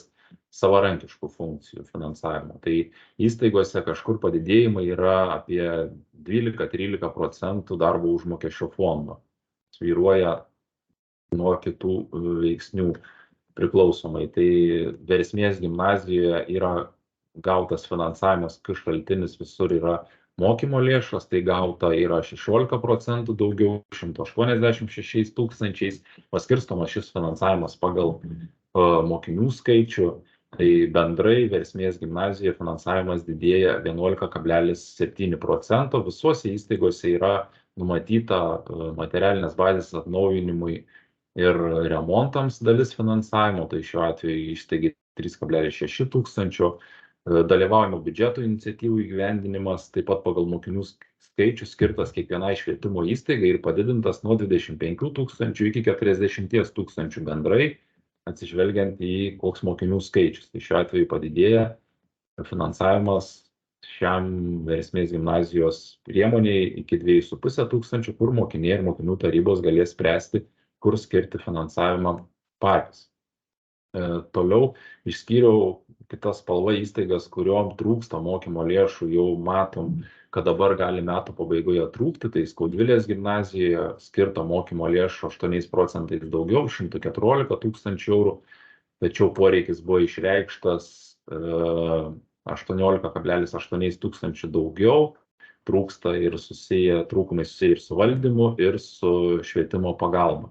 savarankiškų funkcijų finansavimo. Tai įstaigose kažkur padidėjimai yra apie 12-13% darbo užmokesčio fondo. Svyruoja nuo kitų veiksnių priklausomai. Tai Versmės gimnazijoje yra gautas finansavimas, kai šaltinis visur yra mokymo lėšos, tai gauta yra 16% daugiau, 186 000, paskirstomas šis finansavimas pagal mokinių skaičių, tai bendrai Versmės gimnazijoje finansavimas didėja 11,7%, visuose įstaigose yra numatyta materialinės bazės atnaujinimui ir remontams dalis finansavimo, tai šiuo atveju įstaigai 3,6 000, dalyvaujamo biudžeto iniciatyvų įgyvendinimas, taip pat pagal mokinių skaičius skirtas kiekvienai švietimo įstaigai ir padidintas nuo 25 000 iki 40 000 bendrai, atsižvelgiant į koks mokinių skaičius. Tai šiuo atveju padidėja finansavimas šiam Versmės gimnazijos priemoniai iki 2,5 000, kur mokiniai ir mokinių tarybos galės spręsti, kur skirti finansavimą patys. Toliau išskyriau kitas spalva įstaigas, kuriuom trūksta mokymo lėšų, jau matom, kad dabar gali metų pabaigoje trūkti, tai Skaudvilės gimnazijoje skirta mokymo lėšų 8% daugiau, 114 000 eurų, tačiau poreikis buvo išreikštas 18,8 tūkstančių daugiau, trūksta ir trūkumai susiję ir su valdymu, ir su švietimo pagalba.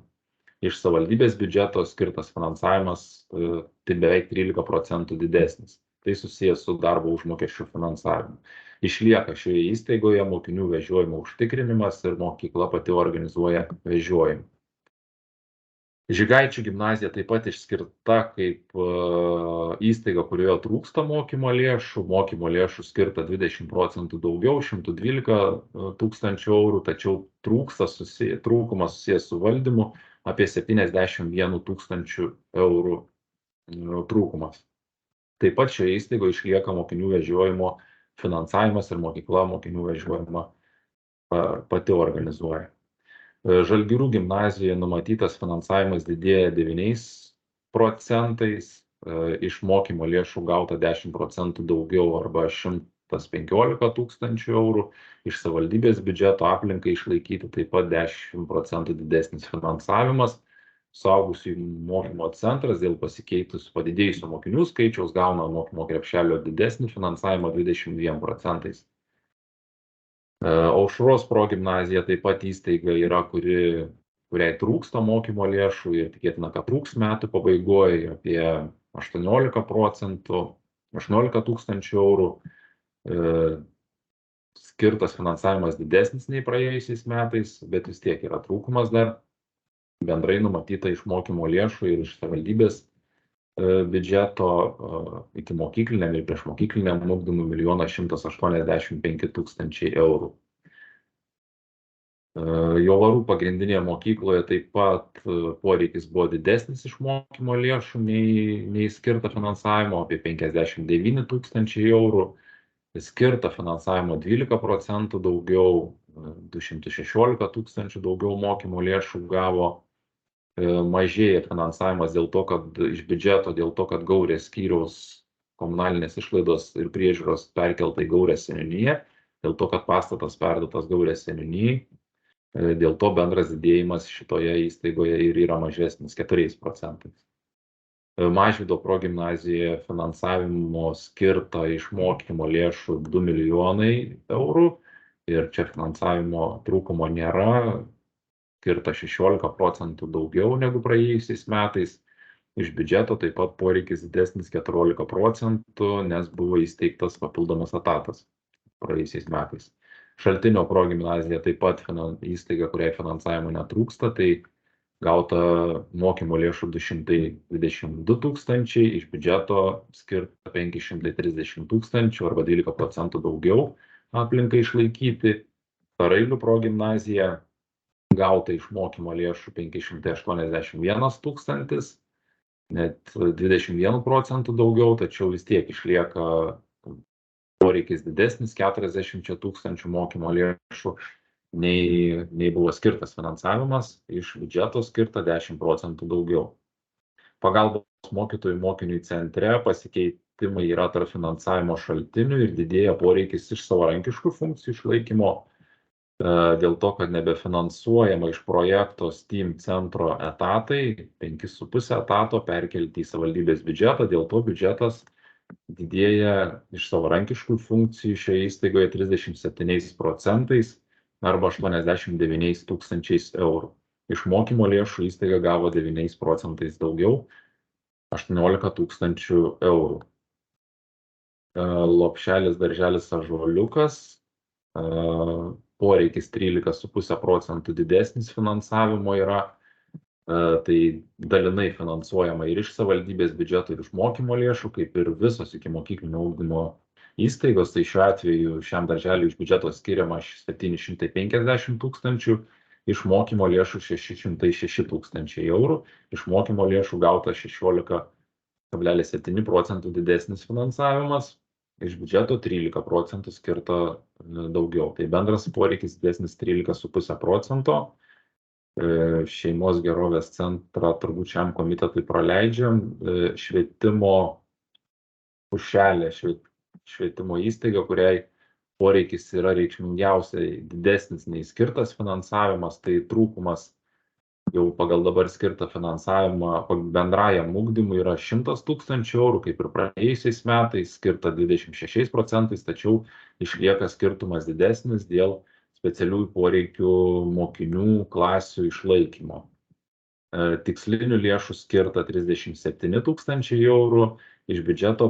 Iš savivaldybės biudžeto skirtas finansavimas tai beveik 13% didesnis. Tai susijęs su darbo užmokesčių finansavimu. Išlieka šioje įstaigoje mokinių vežiojimo užtikrinimas ir mokykla pati organizuoja vežiojimą. Žygaičių gimnazija taip pat išskirta kaip įstaiga, kurioje trūksta mokymo lėšų skirta 20% daugiau, 112 000 eurų, tačiau trūkumas susijęs su valdymu apie 71 000 eurų trūkumas. Taip pat šioje įstaigoje išlieka mokinių vežiojimo finansavimas ir mokykla mokinių vežiojimą pati organizuoja. Žalgirių gimnazijoje numatytas finansavimas didėja 9%, iš mokymo lėšų gauta 10% daugiau arba 115 000 eurų, iš savivaldybės biudžeto aplinkai išlaikyti taip pat 10% didesnis finansavimas. Suaugusiųjų mokymo centras dėl pasikeitus padidėjusio mokinių skaičiaus gauna mokymo krepšelio didesnį finansavimą 22%. Aušros progimnazija taip pat įstaiga yra, kuriai trūksta mokymo lėšų ir tikėtina, kad trūks metų pabaigoje apie 18%, 18 000 eurų. Skirtas finansavimas didesnis nei praėjusiais metais, bet vis tiek yra trūkumas dar. Bendrai numatyta iš mokymo lėšų ir iš savivaldybės biudžeto iki mokykliniam ir priešmokykliniam ugdymui 1 185 000 eurų. Jovarų pagrindinėje mokykloje taip pat poreikis buvo didesnis iš mokymo lėšų nei skirta finansavimo, apie 59 000 eurų. Skirta finansavimo 12% daugiau, 216 000 daugiau mokymo lėšų gavo. Mažėja finansavimas dėl to, kad iš biudžeto, dėl to, kad Gaurės skyriaus komunalinės išlaidos ir priežiūros perkelta į Gaurės seniūniją, dėl to, kad pastatas perduotas Gaurės seniūnijai, dėl to bendras didėjimas šitoje įstaigoje ir yra mažesnis 4%. Mažvydo progimnazijoje finansavimo skirta iš mokymo lėšų 2 milijonai eurų ir čia finansavimo trūkumo nėra, skirta 16% daugiau negu praėjusiais metais. Iš biudžeto taip pat poreikis didesnis 14%, nes buvo įsteigtas papildomas etatas praėjusiais metais. Šaltinio progimnazija taip pat įstaiga, kuriai finansavimo netrūksta, tai gauta mokymo lėšų 222 tūkstančiai, iš biudžeto skirta 530 tūkstančių arba 12% daugiau aplinkai išlaikyti. Parailių progimnazija gauta iš mokymo lėšų 581 tūkstantis, net 21% daugiau, tačiau vis tiek išlieka poreikis didesnis 40 tūkstančių mokymo lėšų, nei buvo skirtas finansavimas, iš biudžeto skirta 10% daugiau. Pagalbos mokytojų mokiniui centre pasikeitimai yra tarp finansavimo šaltinių ir didėja poreikis iš savarankiškų funkcijų išlaikymo, dėl to, kad nebefinansuojama iš projekto STEAM centro etatai, 5,5 etato perkelti į savivaldybės biudžetą, dėl to biudžetas didėja iš savarankiškų funkcijų šioje įstaigoje 37% arba 89 tūkstančiais eurų. Iš mokymo lėšų įstaiga gavo 9% daugiau, 18 tūkstančių eurų. Lopšelis darželis Ąžuoliukas, poreikis 13,5% didesnis finansavimo yra, tai dalinai finansuojama ir iš savivaldybės biudžeto, ir iš mokymo lėšų, kaip ir visos ikimokyklinio ugdymo įstaigos, tai šiuo atveju šiam darželiui iš biudžeto skiriama 750 tūkstančių, iš mokymo lėšų 606 tūkstančiai eurų, iš mokymo lėšų gauta 16,7% didesnis finansavimas, iš biudžeto 13% skirta daugiau. Tai bendras poreikis didesnis 13,5%. Šeimos gerovės centrą turbūt šiam komitetui praleidžiam. Švietimo pušelė, švietimo įstaiga, kuriai poreikis yra reikšmingiausiai didesnis nei skirtas finansavimas, tai trūkumas jau pagal dabar skirtą finansavimą bendrajam ugdymui yra 100 tūkstančių eurų, kaip ir praėjusiais metais, skirta 26%, tačiau išlieka skirtumas didesnis dėl specialiųjų poreikių mokinių klasių išlaikymo. Tikslinių lėšų skirta 37 tūkstančiai eurų, iš biudžeto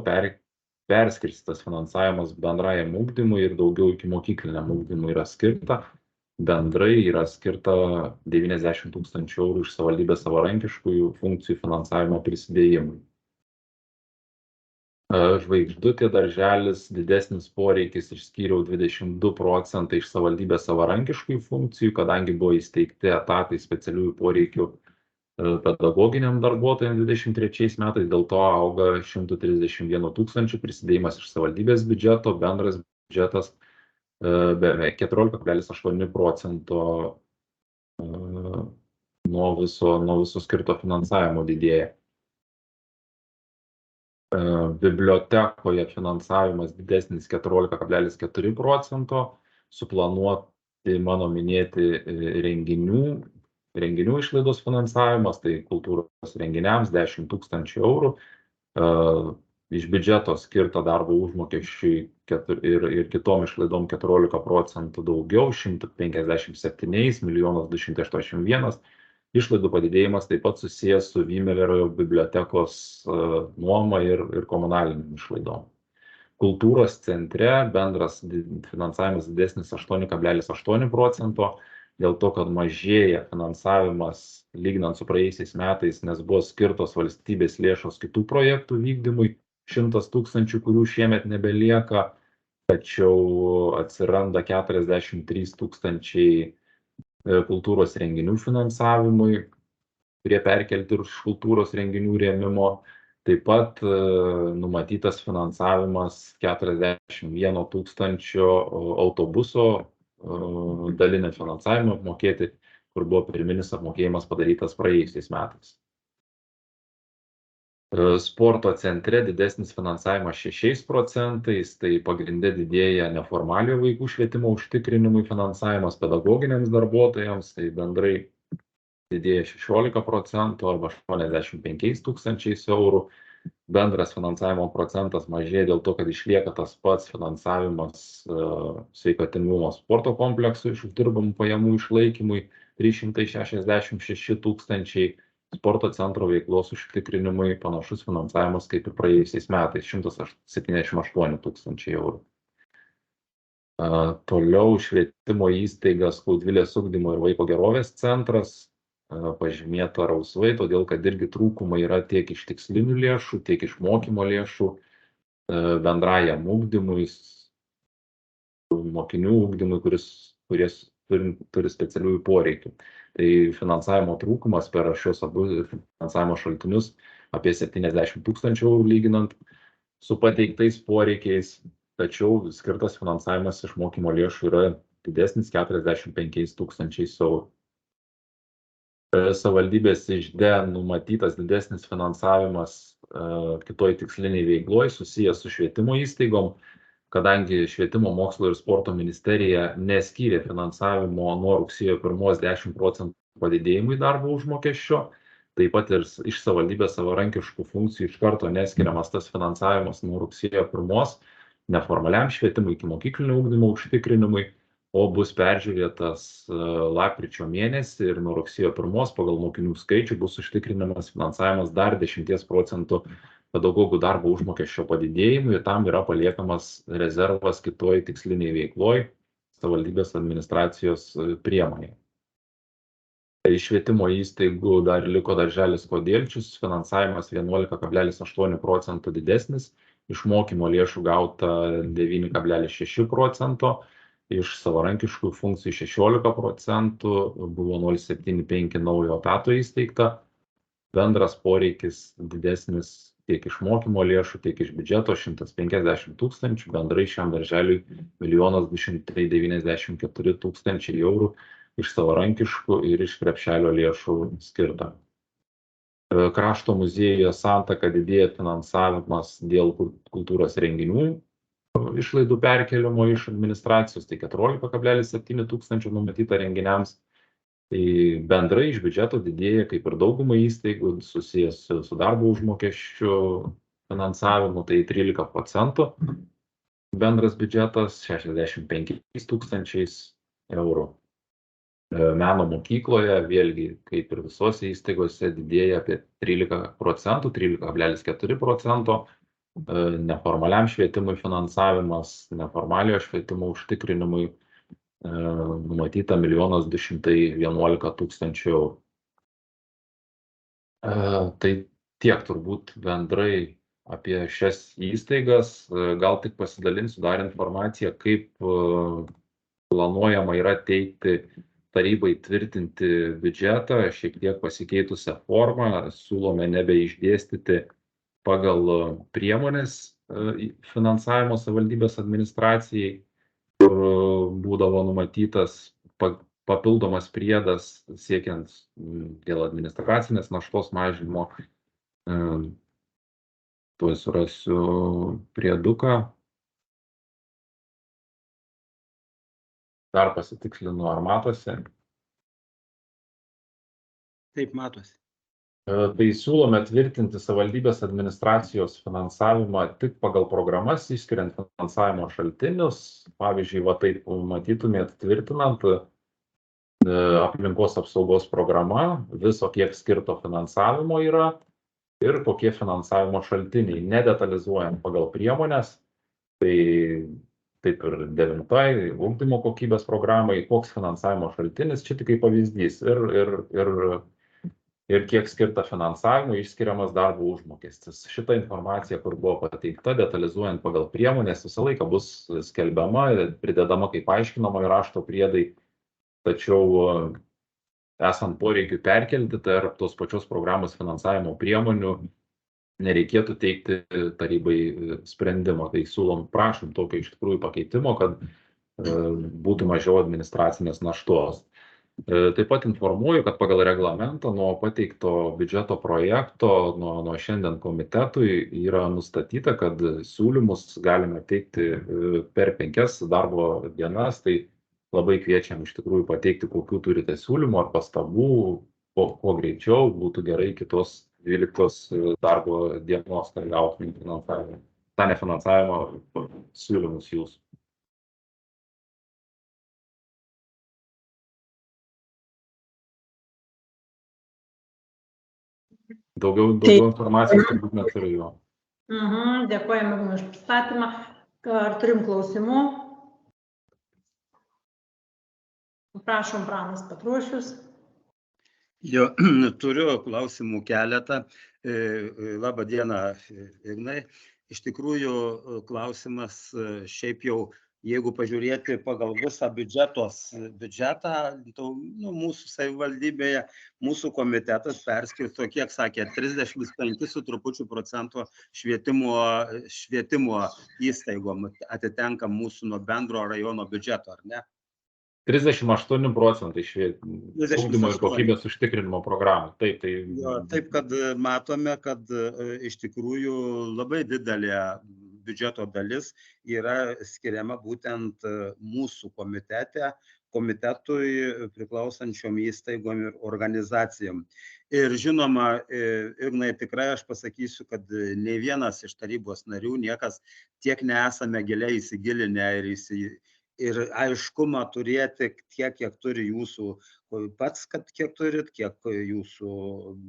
perskirstytas finansavimas bendrajam ugdymui ir daugiau ikimokykliniam ugdymui yra skirta. Bendrai yra skirta 90 tūkstančių eurų iš savivaldybės savarankiškųjų funkcijų finansavimo prisidėjimui. Žvaigždutė darželis didesnis poreikis, išskyriau 22% iš savivaldybės savarankiškųjų funkcijų, kadangi buvo įsteigti etatai specialiųjų poreikių pedagoginiam darbuotojams 23 metais, dėl to auga 131 tūkstančių prisidėjimas iš savivaldybės biudžeto, bendras biudžetas beveik 14,8% nuo viso skirto finansavimo didėja. Bibliotekoje finansavimas didesnis 14,4%, suplanuoti mano minėti renginių išlaidos finansavimas, tai kultūros renginiams 10 tūkstančių eurų, iš biudžeto skirta darbo užmokesčiui ir kitom išlaidom 14% daugiau, 157 281 000. Išlaidų padidėjimas taip pat susijęs su Vymerio bibliotekos nuoma ir komunaliniam išlaidom. Kultūros centre bendras finansavimas didesnis 8,8%, dėl to, kad mažėja finansavimas lyginant su praėjusiais metais, nes buvo skirtos valstybės lėšos kitų projektų vykdymui, 100 tūkstančių, kurių šiemet nebelieka, tačiau atsiranda 43 tūkstančiai kultūros renginių finansavimui, kurie perkelti iš kultūros renginių rėmimo. Taip pat numatytas finansavimas 41 tūkstančio autobuso dalinį finansavimą apmokėti, kur buvo pirminis apmokėjimas padarytas praėjusiais metais. Sporto centre didesnis finansavimas 6%, tai pagrinde didėja neformaliojo vaikų švietimo užtikrinimui finansavimas pedagoginiams darbuotojams, tai bendrai didėja 16% arba 85 tūkstančiais eurų. Bendras finansavimo procentas mažėja dėl to, kad išlieka tas pats finansavimas sveikatingumo sporto kompleksų iš uždirbamų pajamų išlaikymui 366 tūkstančiai. Sporto centro veiklos užtikrinimui panašus finansavimas kaip ir praėjusiais metais 178 000 eurų. Toliau švietimo įstaigas Skaudvilės ugdymo ir vaiko gerovės centras pažymėta rausvai, todėl kad irgi trūkumai yra tiek iš tikslinių lėšų, tiek iš mokymo lėšų bendrajam ugdymui, mokinių ugdymui, kurie turi specialiųjų poreikių. Tai finansavimo trūkumas per šios abu finansavimo šaltinius apie 70 000 lyginant su pateiktais poreikiais, tačiau skirtas finansavimas iš mokymo lėšų yra didesnis 45 000 eurų. Savivaldybės ižde numatytas didesnis finansavimas kitoj tiksliniai veikloj susijęs su švietimo įstaigom, kadangi Švietimo mokslo ir sporto ministerija neskyrė finansavimo nuo rugsėjo 1 10% padidėjimui darbo užmokesčio, taip pat ir iš savivaldybės savarankiškų funkcijų iš karto neskiriamas tas finansavimas nuo rugsėjo 1 neformaliam švietimui iki mokyklinio ugdymo užtikrinimui, o bus peržiūrėtas lapkričio mėnesį ir nuo rugsėjo 1 pagal mokinių skaičių bus užtikrinamas finansavimas dar 10% pedagogų darbo užmokesčio padidėjimui ir tam yra paliekamas rezervas kitoj tiksliniai veikloj savivaldybės administracijos priemonė. Iš švietimo įstaigų dar liko darželis Kodėlčius, finansavimas 11,8% didesnis, iš mokymo lėšų gauta 9,6%, iš savarankiškų funkcijų 16%, buvo 0,75 naujo etato įsteigta, bendras poreikis didesnis tiek iš mokymo lėšų, tiek iš biudžeto 150 000, bendrai šiam darželiui 1 294 000 eurų iš savarankiškų ir iš krepšelio lėšų skirta. Krašto muziejuje Santaka didėja finansavimas dėl kultūros renginių išlaidų perkelimo iš administracijos, tai 14,7 000 numatyta renginiams. Tai bendrai iš biudžeto didėja, kaip ir daugumai įstaigų, susijęs su darbo užmokesčiu finansavimu, tai 13%. Bendras biudžetas 65 000 eurų. Meno mokykloje, vėlgi, kaip ir visose įstaigose, didėja apie 13%, 13,4%. Neformaliam švietimui finansavimas, neformaliojo švietimo užtikrinimui numatyta 1 211 000 eurų. Tai tiek turbūt bendrai apie šias įstaigas. Gal tik pasidalinsiu dar informaciją, kaip planuojama yra teikti tarybai tvirtinti biudžetą, šiek tiek pasikeitusią formą, siūlome nebeišdėstyti pagal priemonės finansavimo savivaldybės administracijai, kur būdavo numatytas papildomas priedas siekiant dėl administracinės naštos mažinimo. Tuoj surasiu prieduką. Dar pasitikslinu, ar matosi. Taip, matosi. Tai siūlome tvirtinti savivaldybės administracijos finansavimą tik pagal programas, išskiriant finansavimo šaltinius. Pavyzdžiui, va taip matytumėt tvirtinant aplinkos apsaugos programa, viso kiek skirto finansavimo yra ir kokie finansavimo šaltiniai, nedetalizuojant pagal priemonės. Tai taip ir 9 ugdymo kokybės programai, koks finansavimo šaltinis, čia tik kaip pavyzdys. Ir kiek skirta finansavimui, išskiriamas darbo užmokestis. Šita informacija, kur buvo pateikta, detalizuojant pagal priemonės, visą laiką bus skelbiama, pridedama kaip aiškinamojo rašto priedai, tačiau esant poreikiu perkelti tarp tos pačios programos finansavimo priemonių, nereikėtų teikti tarybai sprendimo. Tai siūlom, prašom tokio iš tikrųjų pakeitimo, kad būtų mažiau administracinės naštos. Taip pat informuoju, kad pagal reglamentą nuo pateikto biudžeto projekto, nuo šiandien komitetui yra nustatyta, kad siūlymus galime teikti per 5 darbo dienas. Tai labai kviečiam iš tikrųjų pateikti, kokių turite siūlymų ar pastabų, kuo greičiau, būtų gerai kitos 12 darbo dienos, kad gautume finansavimą. Ta nefinansavimo siūlymus jūsų. Daugiau informacijos turbūt neturiu jo. Dėkojame už pristatymą. Ar turim klausimų? Prašom, Pranas Petrušius. Jo, turiu klausimų keletą. Labą dieną, Ignai. Iš tikrųjų, klausimas šiaip jau, jeigu pažiūrėti pagal visą biudžetą, mūsų savivaldybėje, mūsų komitetas perskirsto, kiek sakė, 35 su trupučiu procentų švietimo įstaigom atitenka mūsų nuo bendro rajono biudžeto, ar ne? 38 procentai ugdymo ir kokybės užtikrinimo programų. Taip, kad matome, kad iš tikrųjų labai didelė biudžeto dalis yra skiriama būtent mūsų komitetui priklausančiom įstaigom ir organizacijom. Ir žinoma, Ignai, tikrai aš pasakysiu, kad nei vienas iš tarybos narių niekas tiek nesame giliai įsigilinę ir aiškumą turėti tiek, kiek turi jūsų pats, kiek turit, kiek jūsų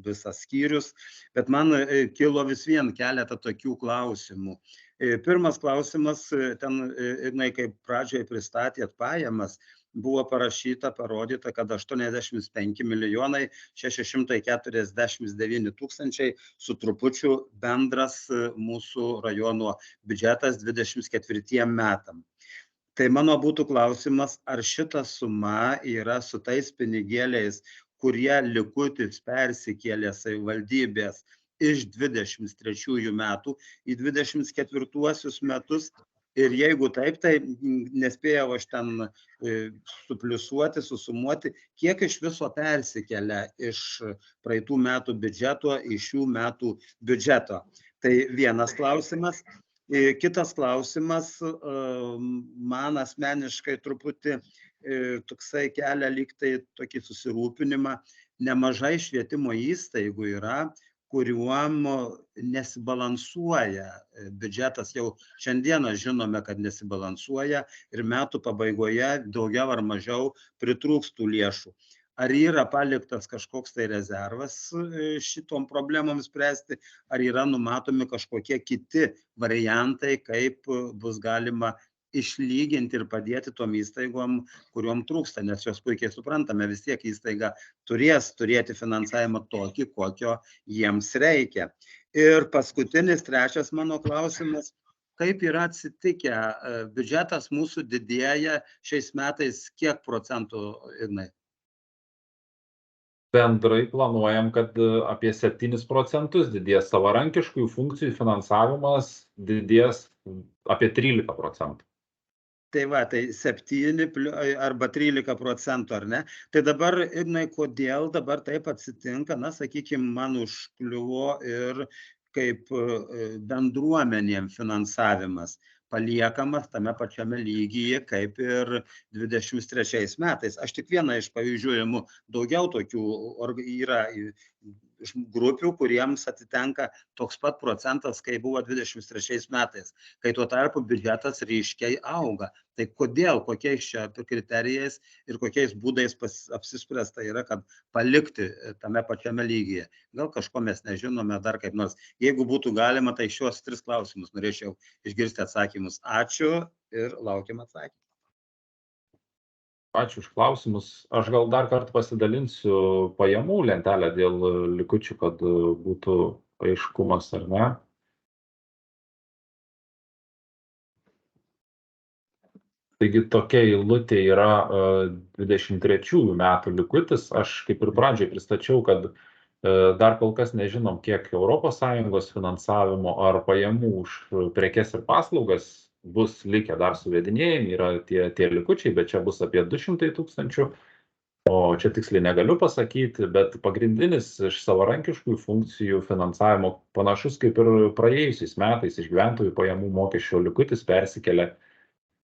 visas skyrius. Bet man kilo vis vien keletą tokių klausimų. Pirmas klausimas, ten, Ignai, kaip pradžioje pristatėt pajamas, buvo parodyta, kad 85 milijonai 649 tūkstančiai su trupučiu bendras mūsų rajono biudžetas 24 metam. Tai mano būtų klausimas, ar šita suma yra su tais pinigėliais, kurie likutis persikėlė savivaldybės iš 23 metų į 24 metus. Ir jeigu taip, tai nespėjau aš ten supliusuoti, susumuoti, kiek iš viso persikėlė iš praeitų metų biudžeto į šių metų biudžeto. Tai vienas klausimas. Kitas klausimas, man asmeniškai truputį toksai kelia lyg tai tokį susirūpinimą. Nemažai švietimo įstaigų yra, kuriuom nesibalansuoja biudžetas. Jau šiandieną žinome, kad nesibalansuoja ir metų pabaigoje daugiau ar mažiau pritrūkstų lėšų. Ar yra paliktas kažkoks tai rezervas šitom problemom spręsti, ar yra numatomi kažkokie kiti variantai, kaip bus galima išlyginti ir padėti tom įstaigom, kuriuom trūksta, nes jos puikiai suprantame, vis tiek įstaiga turės turėti finansavimą tokį, kokio jiems reikia. Ir paskutinis, trečias mano klausimas, kaip yra atsitikę, biudžetas mūsų didėja šiais metais kiek procentų, Ignai? Bendrai planuojam, kad apie 7 procentus didės, savarankiškųjų funkcijų finansavimas didės apie 13 procentų. Tai va, tai 7 arba 13 procentų, ar ne? Tai dabar, Ignai, kodėl dabar taip atsitinka, na, sakykime, man užkliuvo ir kaip bendruomenėm finansavimas paliekamas tame pačiame lygyje kaip ir 23 metais. Aš tik vieną iš pavyzdžių imu, daugiau tokių yra grupių, kuriems atitenka toks pat procentas, kai buvo 23 metais, kai tuo tarpu biudžetas ryškiai auga. Tai kodėl, kokiais čia kriterijais ir kokiais būdais apsispręsta yra, kad palikti tame pačiame lygyje? Gal kažko mes nežinome dar kaip nors. Jeigu būtų galima, tai šios 3 klausimus norėčiau išgirsti atsakymus. Ačiū ir laukiam atsakymų. Ačiū už klausimus. Aš gal dar kartą pasidalinsiu pajamų lentelę dėl likučių, kad būtų aiškumas, ar ne. Taigi tokia eilutė yra 23 metų likutis. Aš kaip ir pradžiai pristačiau, kad dar kol kas nežinom, kiek ES finansavimo ar pajamų už prekes ir paslaugas bus likę dar suvedinėjami, yra tie likučiai, bet čia bus apie 200 tūkstančių, o čia tiksliai negaliu pasakyti, bet pagrindinis iš savarankiškųjų funkcijų finansavimo panašus kaip ir praėjusiais metais iš gyventojų pajamų mokesčio likutis persikelia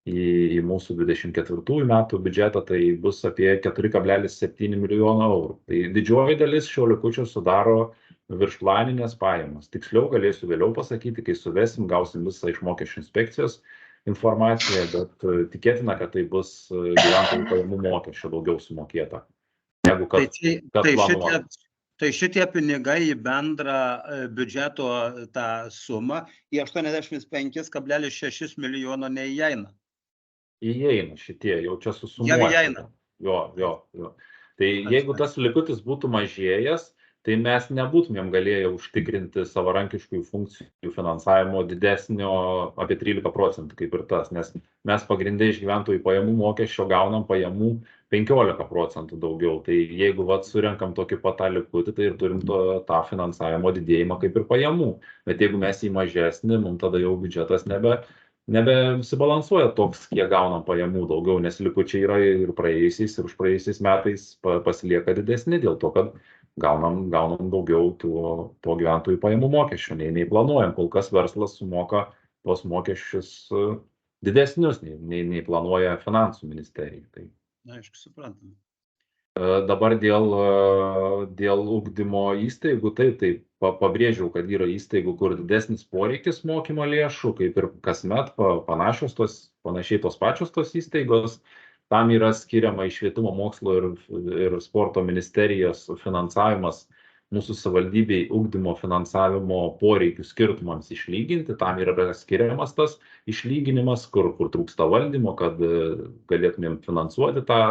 į mūsų 24 metų biudžetą, tai bus apie 4,7 milijono eurų. Tai didžioji dalis šio likučio sudaro viršplaninės pajamas. Tiksliau galėsiu vėliau pasakyti, kai suvesim, gausim visą iš mokesčių inspekcijos informaciją, bet tikėtina, kad tai bus gyventojų pajamų mokesčio daugiau sumokėta, negu kad planuojama. Tai šitie pinigai į bendrą biudžeto tą sumą į 85,6 milijono neįeina. Įeina šitie, jau čia Jau susumuoti. įeina. Jo. Tai jeigu tas likutis būtų mažėjęs, tai mes nebūtumėm galėję užtikrinti savarankiškųjų funkcijų finansavimo didesnio apie 13%, kaip ir tas, nes mes pagrindai iš gyventojų pajamų mokesčio gaunam pajamų 15% daugiau. Tai jeigu surenkam tokį pat tą likutį, tai ir turim tą finansavimo didėjimą kaip ir pajamų. Bet jeigu mes jį mažesnį, mums tada jau biudžetas nebesubalansuoja toks, kiek gaunam pajamų daugiau, nes likučiai yra ir praėjusiais, ir už praėjusiais metais pasilieka didesni dėl to, kad gaunam daugiau to gyventojų pajamų mokesčio, nei planuojam. Kol kas verslas sumoka tos mokesčius didesnius, nei planuoja finansų ministerija. Tai. Na, aišku, suprantam. Dabar dėl ugdymo įstaigų, tai pabrėžiau, kad yra įstaigų, kur didesnis poreikis mokymo lėšų, kaip ir kasmet panašiai tos pačios tos įstaigos. Tam yra skiriama iš Švietimo mokslo ir sporto ministerijos finansavimas mūsų savivaldybei ugdymo finansavimo poreikių skirtumams išlyginti. Tam yra skiriamas tas išlyginimas, kur trūksta valdymo, kad galėtumėm finansuoti tą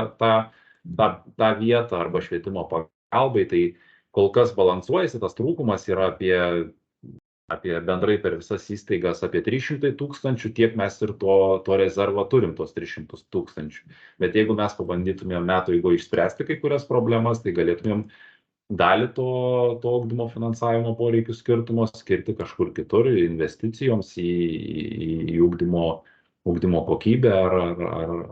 vietą arba švietimo pagalbai. Tai kol kas balansuojasi, tas trūkumas yra apie bendrai per visas įstaigas apie 300 000, tiek mes ir to rezervą turim, tos 300 000. Bet jeigu mes pabandytumėm metų eigoje išspręsti kai kurias problemas, tai galėtumėm dalį to ugdymo finansavimo poreikių skirtumo skirti kažkur kitur, investicijoms į ugdymo kokybę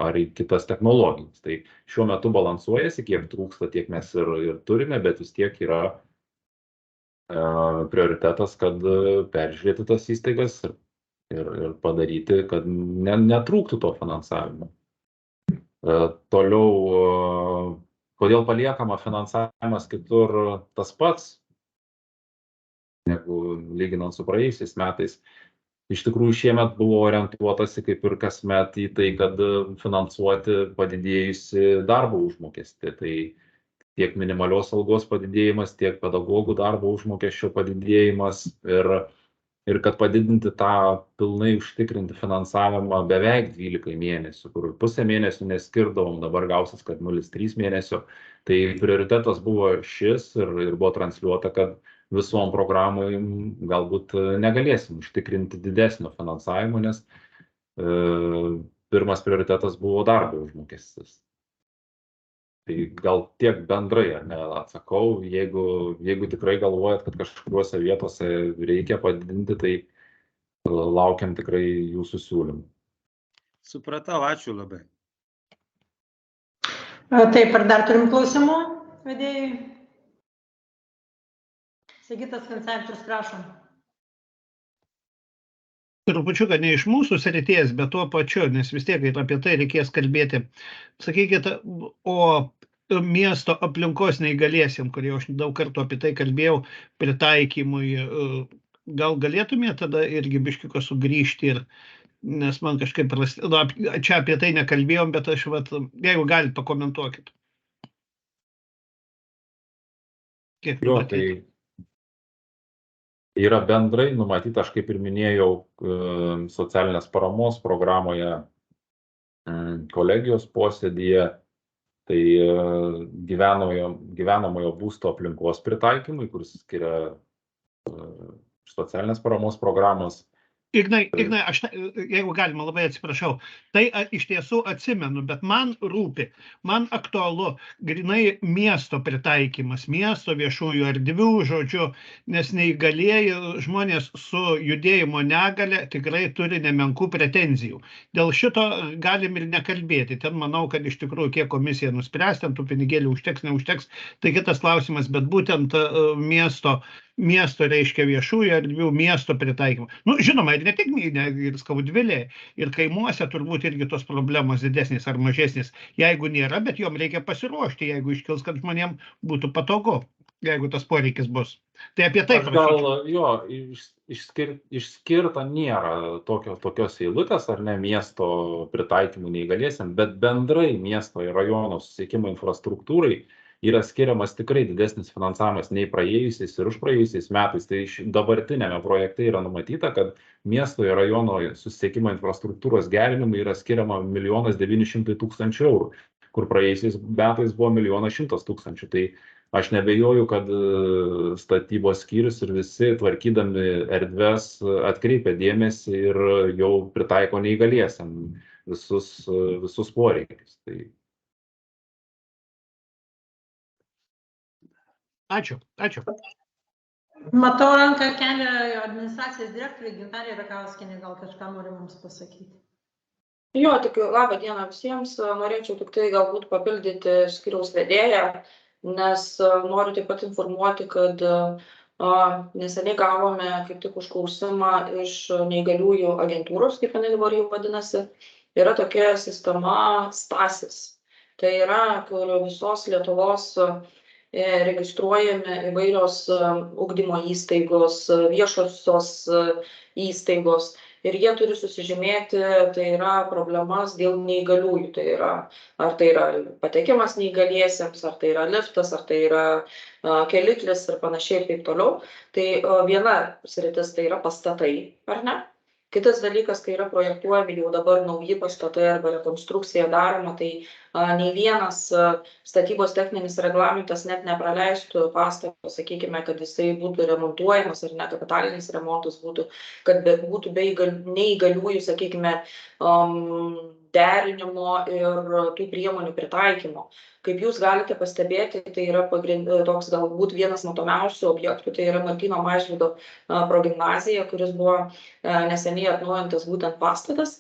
ar į kitas technologijas. Tai šiuo metu balansuojasi, kiek trūksta, tiek mes ir turime, bet vis tiek yra prioritetas, kad peržiūrėti tas įstaigas ir padaryti, kad netrūktų to finansavimo. Toliau, kodėl paliekama finansavimas kitur tas pats, negu lyginant su praėjusiais metais. Iš tikrųjų, šiemet buvo orientuotasi kaip ir kasmet į tai, kad finansuoti padidėjusi darbo užmokestį. Tai tiek minimalios algos padidėjimas, tiek pedagogų darbo užmokesčio padidėjimas ir kad padidinti tą pilnai užtikrinti finansavimą beveik 12 mėnesių, kur pusę mėnesių neskirdavom, dabar gausis, kad 0,3 mėnesio. Tai prioritetas buvo šis ir buvo transliuota, kad visom programai galbūt negalėsim užtikrinti didesnio finansavimo, nes pirmas prioritetas buvo darbo užmokestis. Tai gal tiek bendrai atsakau, jeigu tikrai galvojat, kad kažkuriuose vietose reikia padidinti, tai laukiam tikrai jūsų siūlymų. Supratau, ačiū labai. Taip, ar dar turim klausimų vedėjai? Sigitas Vincevičius, prašom. Trupučiuką ne iš mūsų srities, bet tuo pačiu, nes vis tiek apie tai reikės kalbėti. Sakykite, o miesto aplinkos neįgalėsim, kurie aš daug kartų apie tai kalbėjau, pritaikymui, gal galėtumėte tada irgi biškiuką sugrįžti, nes man kažkaip, čia apie tai nekalbėjom, bet aš, jeigu galite, pakomentuokit. Kiek tai yra bendrai numatyta, aš kaip ir minėjau, socialinės paramos programoje kolegijos posėdyje, tai gyvenamojo būsto aplinkos pritaikymui, kuris skiria socialinės paramos programos. Ignai, aš, jeigu galima, labai atsiprašau, tai iš tiesų atsimenu, bet man rūpi, man aktualu grinai miesto pritaikymas, miesto viešųjų erdvių, žodžiu, nes neįgalieji žmonės su judėjimo negale tikrai turi nemenkų pretenzijų. Dėl šito galim ir nekalbėti. Ten manau, kad iš tikrųjų kiek komisija nuspręs, ten tų pinigėlių užteks, neužteks, tai kitas klausimas, bet būtent miesto reiškia viešųjų erdvių, miesto pritaikymą. Žinoma, ir ne tik ir Skaudvilė, ir kaimuose turbūt irgi tos problemos didesnės ar mažesnės, jeigu nėra, bet jom reikia pasiruošti, jeigu iškils, kad žmonėm būtų patogu, jeigu tas poreikis bus. Tai apie tai prašyčiau. Išskirta nėra tokios eilutės, ar ne, miesto pritaikymų neįgalėsim, bet bendrai miesto ir rajono susisiekimo infrastruktūrai yra skiriamas tikrai didesnis finansavimas nei praėjusiais ir užpraėjusiais metais. Tai dabartinėme projekte yra numatyta, kad miesto ir rajono susisiekimo infrastruktūros gerinimui yra skiriama 1 900 000 eurų, kur praėjusiais metais buvo 1 100 000. Tai aš nebejoju, kad statybos skyrius ir visi tvarkydami erdves atkreipia dėmesį ir jau pritaiko neįgaliesiam visus poreikius. Tai Ačiū. Matau ranką kelia administracijos direktorė Gintarė Rakauskienė, gal kažką nori mums pasakyti. Jo, tik labą dieną visiems. Norėčiau tik tai galbūt papildyti skyriaus vedėją, nes noriu taip pat informuoti, kad neseniai gavome kaip tik užklausimą iš neįgaliųjų agentūros, kaip jinai dabar jau vadinasi. Yra tokia sistema Stasis. Tai yra, kur visos Lietuvos registruojami įvairios ugdymo įstaigos, viešosios įstaigos ir jie turi susižymėti, tai yra problemas dėl neįgaliųjų. Tai yra, ar tai yra patekimas neįgaliesiems, ar tai yra liftas, ar tai yra keliklis ir panašiai ir taip toliau. Tai viena sritis tai yra pastatai, ar ne? Kitas dalykas, kai yra projektuojami jau dabar nauji pastatai arba rekonstrukcija daroma, tai nei vienas statybos techninis reglamentas net nepraleistų pastato, sakykime, kad jisai būtų remontuojamas ar ne, kapitalinis remontas būtų, kad būtų be neįgaliųjų, sakykime, derinimo ir tų priemonių pritaikymo. Kaip jūs galite pastebėti, tai yra toks galbūt vienas matomiausių objektų, tai yra Martyno Mažvydo progimnazija, kuris buvo neseniai atnaujintas būtent pastatas,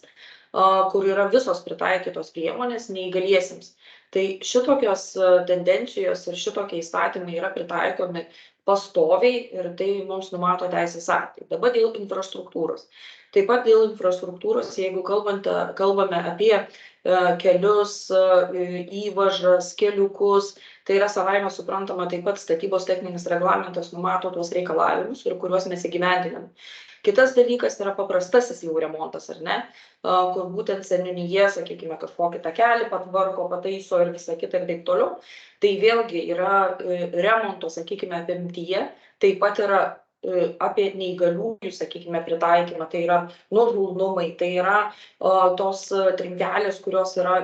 kur yra visos pritaikytos priemonės neįgaliesiems. Tai šitokios tendencijos ir šitokie įstatymai yra pritaikomi pastoviai ir tai mums numato teisės aktai. Dabar dėl infrastruktūros. Taip pat dėl infrastruktūros, jeigu kalbame apie kelius, įvažas, keliukus, tai yra savaime suprantama, taip pat statybos techninis reglamentas numato tuos reikalavimus ir kuriuos mes įgyvendiname. Kitas dalykas yra paprastasis jau remontas, ar ne, kur būtent seniūnija, sakykime, kažkokį takelį patvarko, pataiso ir visą kitą ir taip toliau. Tai vėlgi yra remonto, sakykime, apimtyje, taip pat yra apie neįgaliųjų, sakykime, pritaikymą, tai yra nuožulnumai, tai yra tos trinkelės, kurios yra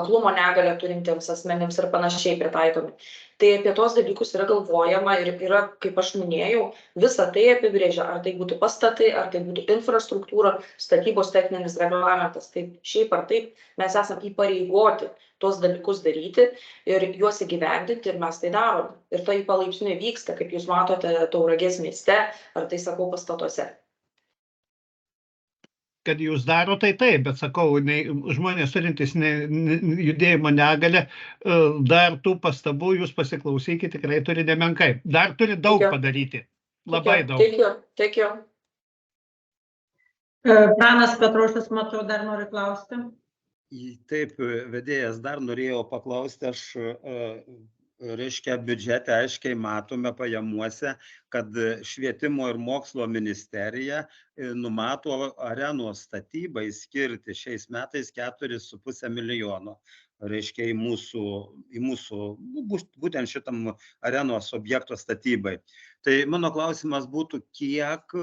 aklumo negalią turintiems asmenims ir panašiai pritaikomi. Tai apie tos dalykus yra galvojama ir yra, kaip aš minėjau, visą tai apibrėžia, ar tai būtų pastatai, ar tai būtų infrastruktūra, statybos techninis reglamentas. Tai šiaip ar taip mes esame įpareigoti tuos dalykus daryti ir juos įgyvendinti ir mes tai darome. Ir tai palaipsniui vyksta, kaip jūs matote, Tauragės mieste, ar tai sakau pastatuose. Kad jūs daro, tai taip, bet sakau, žmonės turintys judėjimo negalią, dar tų pastabų jūs pasiklausykite, tikrai turi nemenkai. Dar turi daug padaryti. Labai daug. Tikiu. Pranas Petrošius, matau, dar nori klausti. Taip, vedėjas, dar norėjau paklausti, aš reiškia biudžete aiškiai matome pajamuose, kad švietimo ir mokslo ministerija numato arenos statybai skirti šiais metais 4,5 milijono. Reiškia į mūsų būtent šitam arenos objekto statybai. Tai mano klausimas būtų, kiek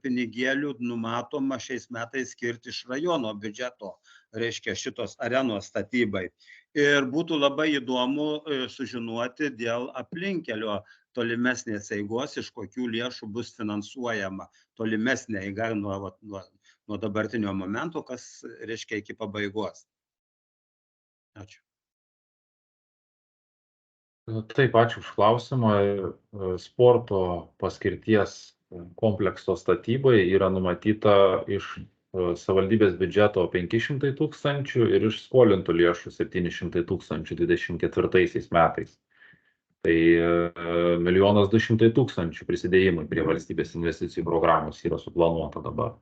pinigėlių numatoma šiais metais skirti iš rajono biudžeto, reiškia šitos arenos statybai. Ir būtų labai įdomu sužinoti dėl aplinkelio tolimesnės eigos, iš kokių lėšų bus finansuojama tolimesnė eiga nuo dabartinio momento, kas reiškia iki pabaigos. Ačiū. Taip, ačiū už klausimą. Sporto paskirties komplekso statybai yra numatyta iš savivaldybės biudžeto 500 000 ir iš skolintų lėšų 700 000 24 metais. Tai 1 200 000 prisidėjimui prie valstybės investicijų programos yra suplanuota dabar.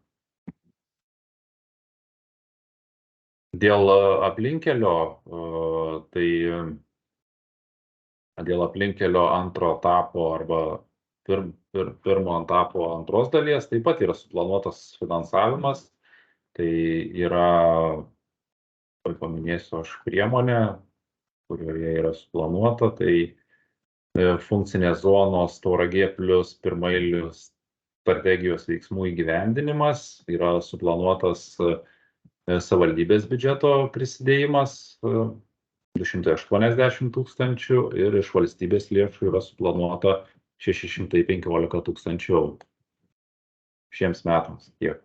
Dėl aplinkelio, tai dėl aplinkelio antro etapo arba pirmo etapo antros dalies taip pat yra suplanuotas finansavimas. Tai yra paminėsiu aš priemonę, kurioje yra suplanuota, tai funkcinės zonos Tauragė plius pirmaeilių strategijos veiksmų įgyvendinimas, yra suplanuotas savivaldybės biudžeto prisidėjimas 280 tūkstančių ir iš valstybės lėšų yra suplanuota 615 tūkstančių eurų šiems metams tiek.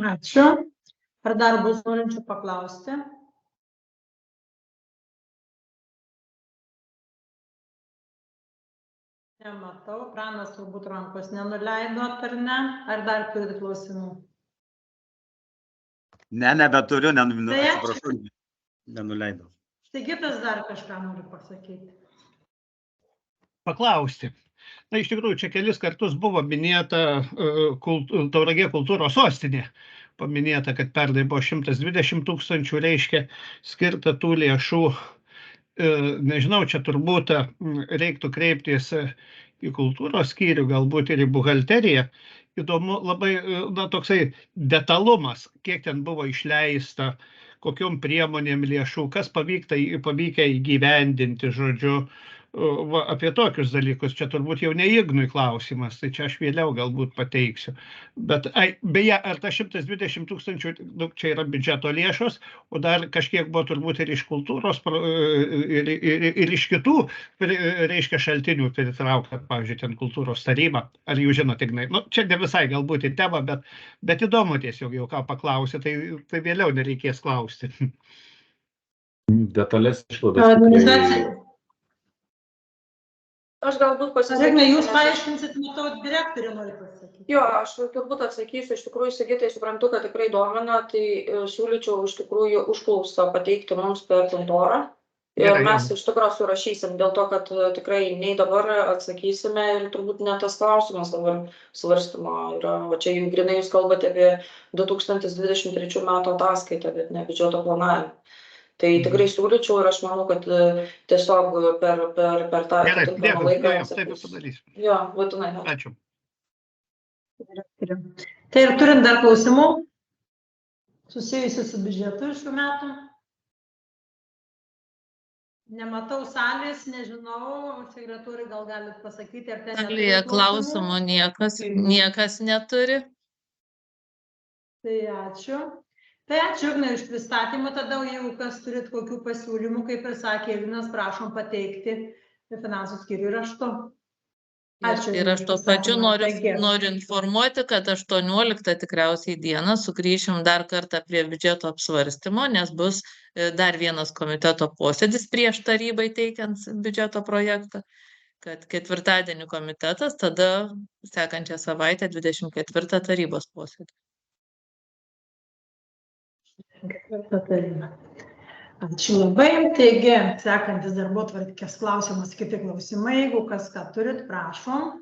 Ačiū. Ar dar bus norinčių paklausti? Nematau. Pranas turbūt rankos nenuleidot, ar ne? Ar dar turit klausimų? Ne, nebeturiu, Tai ačiū. atsiprašau, nenuleidau. Sigitas dar kažką nori pasakyti. Paklausti. Na, iš tikrųjų, čia kelis kartus buvo minėta Tauragė kultūros sostinė. Paminėta, kad pernai buvo 120 tūkstančių, reiškia, skirta tų lėšų. Nežinau, čia turbūt reiktų kreiptis į kultūros skyrių, galbūt ir į buhalteriją. Įdomu labai, na, toksai detalumas, kiek ten buvo išleista, kokiom priemonėm lėšų, kas pavykę įgyvendinti, žodžiu, va, apie tokius dalykus. Čia turbūt jau ne Ignui klausimas, tai čia aš vėliau galbūt pateiksiu. Bet, beje, ar ta 120 tūkstančių, čia yra biudžeto lėšos, o dar kažkiek buvo turbūt ir iš kultūros, ir iš kitų, reiškia, šaltinių pritraukta, pavyzdžiui, ten kultūros taryba. Ar jūs žinote, Ignai? Nu, čia ne visai galbūt į temą, bet įdomu tiesiog jau ką paklausė, tai vėliau nereikės klausti. Detalės išvadas. Aš galbūt pasisakysiu. Ignai, jūs paaiškinsit, matau, direktorė nori pasakyti. Jo, aš turbūt atsakysiu, iš tikrųjų, Sigitai, suprantu, kad tikrai domina, tai siūlyčiau iš tikrųjų užklausą pateikti mums per kontorą. Ir mes iš tikrųjų surašysim, dėl to, kad tikrai nei dabar atsakysime ir turbūt ne tas klausimas dabar svarstymo yra. O čia jau grinai jūs kalbate apie 2023 metų ataskaitą, bet ne biudžeto planavimą. Tai tikrai siūlyčiau ir aš manau, kad tiesiog per tą atitinkamą laiką. Jo, būtinai. Ačiū. Tai ir turint dar klausimų susijusių su biudžetu šių metų? Nematau salės, nežinau, sekretoriai gal galit pasakyti, ar ten salėje klausimų niekas neturi. Tai ačiū. Tai ačiū, Ignai, už pristatymą. Tada jau kas turit kokių pasiūlymų, kaip ir sakė Ignas, prašom pateikti finansų skyriui raštu. Ačiū. Ir aš to pačiu noriu informuoti, kad 18 tikriausiai dieną sugrįšim dar kartą prie biudžeto apsvarstymo, nes bus dar vienas komiteto posėdis prieš tarybai teikiant biudžeto projektą, kad ketvirtadienį komitetas, tada sekančią savaitę 24 tarybos posėdį. Ačiū labai. Taigi, sekantis darbotvarkės klausimas, kiti klausimai, jeigu kas ką turit, prašom.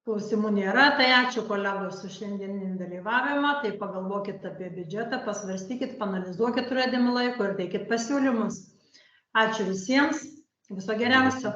Klausimų nėra, tai ačiū kolegos už šiandieninį dalyvavimą, tai pagalvokit apie biudžetą, pasvarstykit, panalizuokit turėdami laiko ir teikit pasiūlymus. Ačiū visiems, viso geriausio.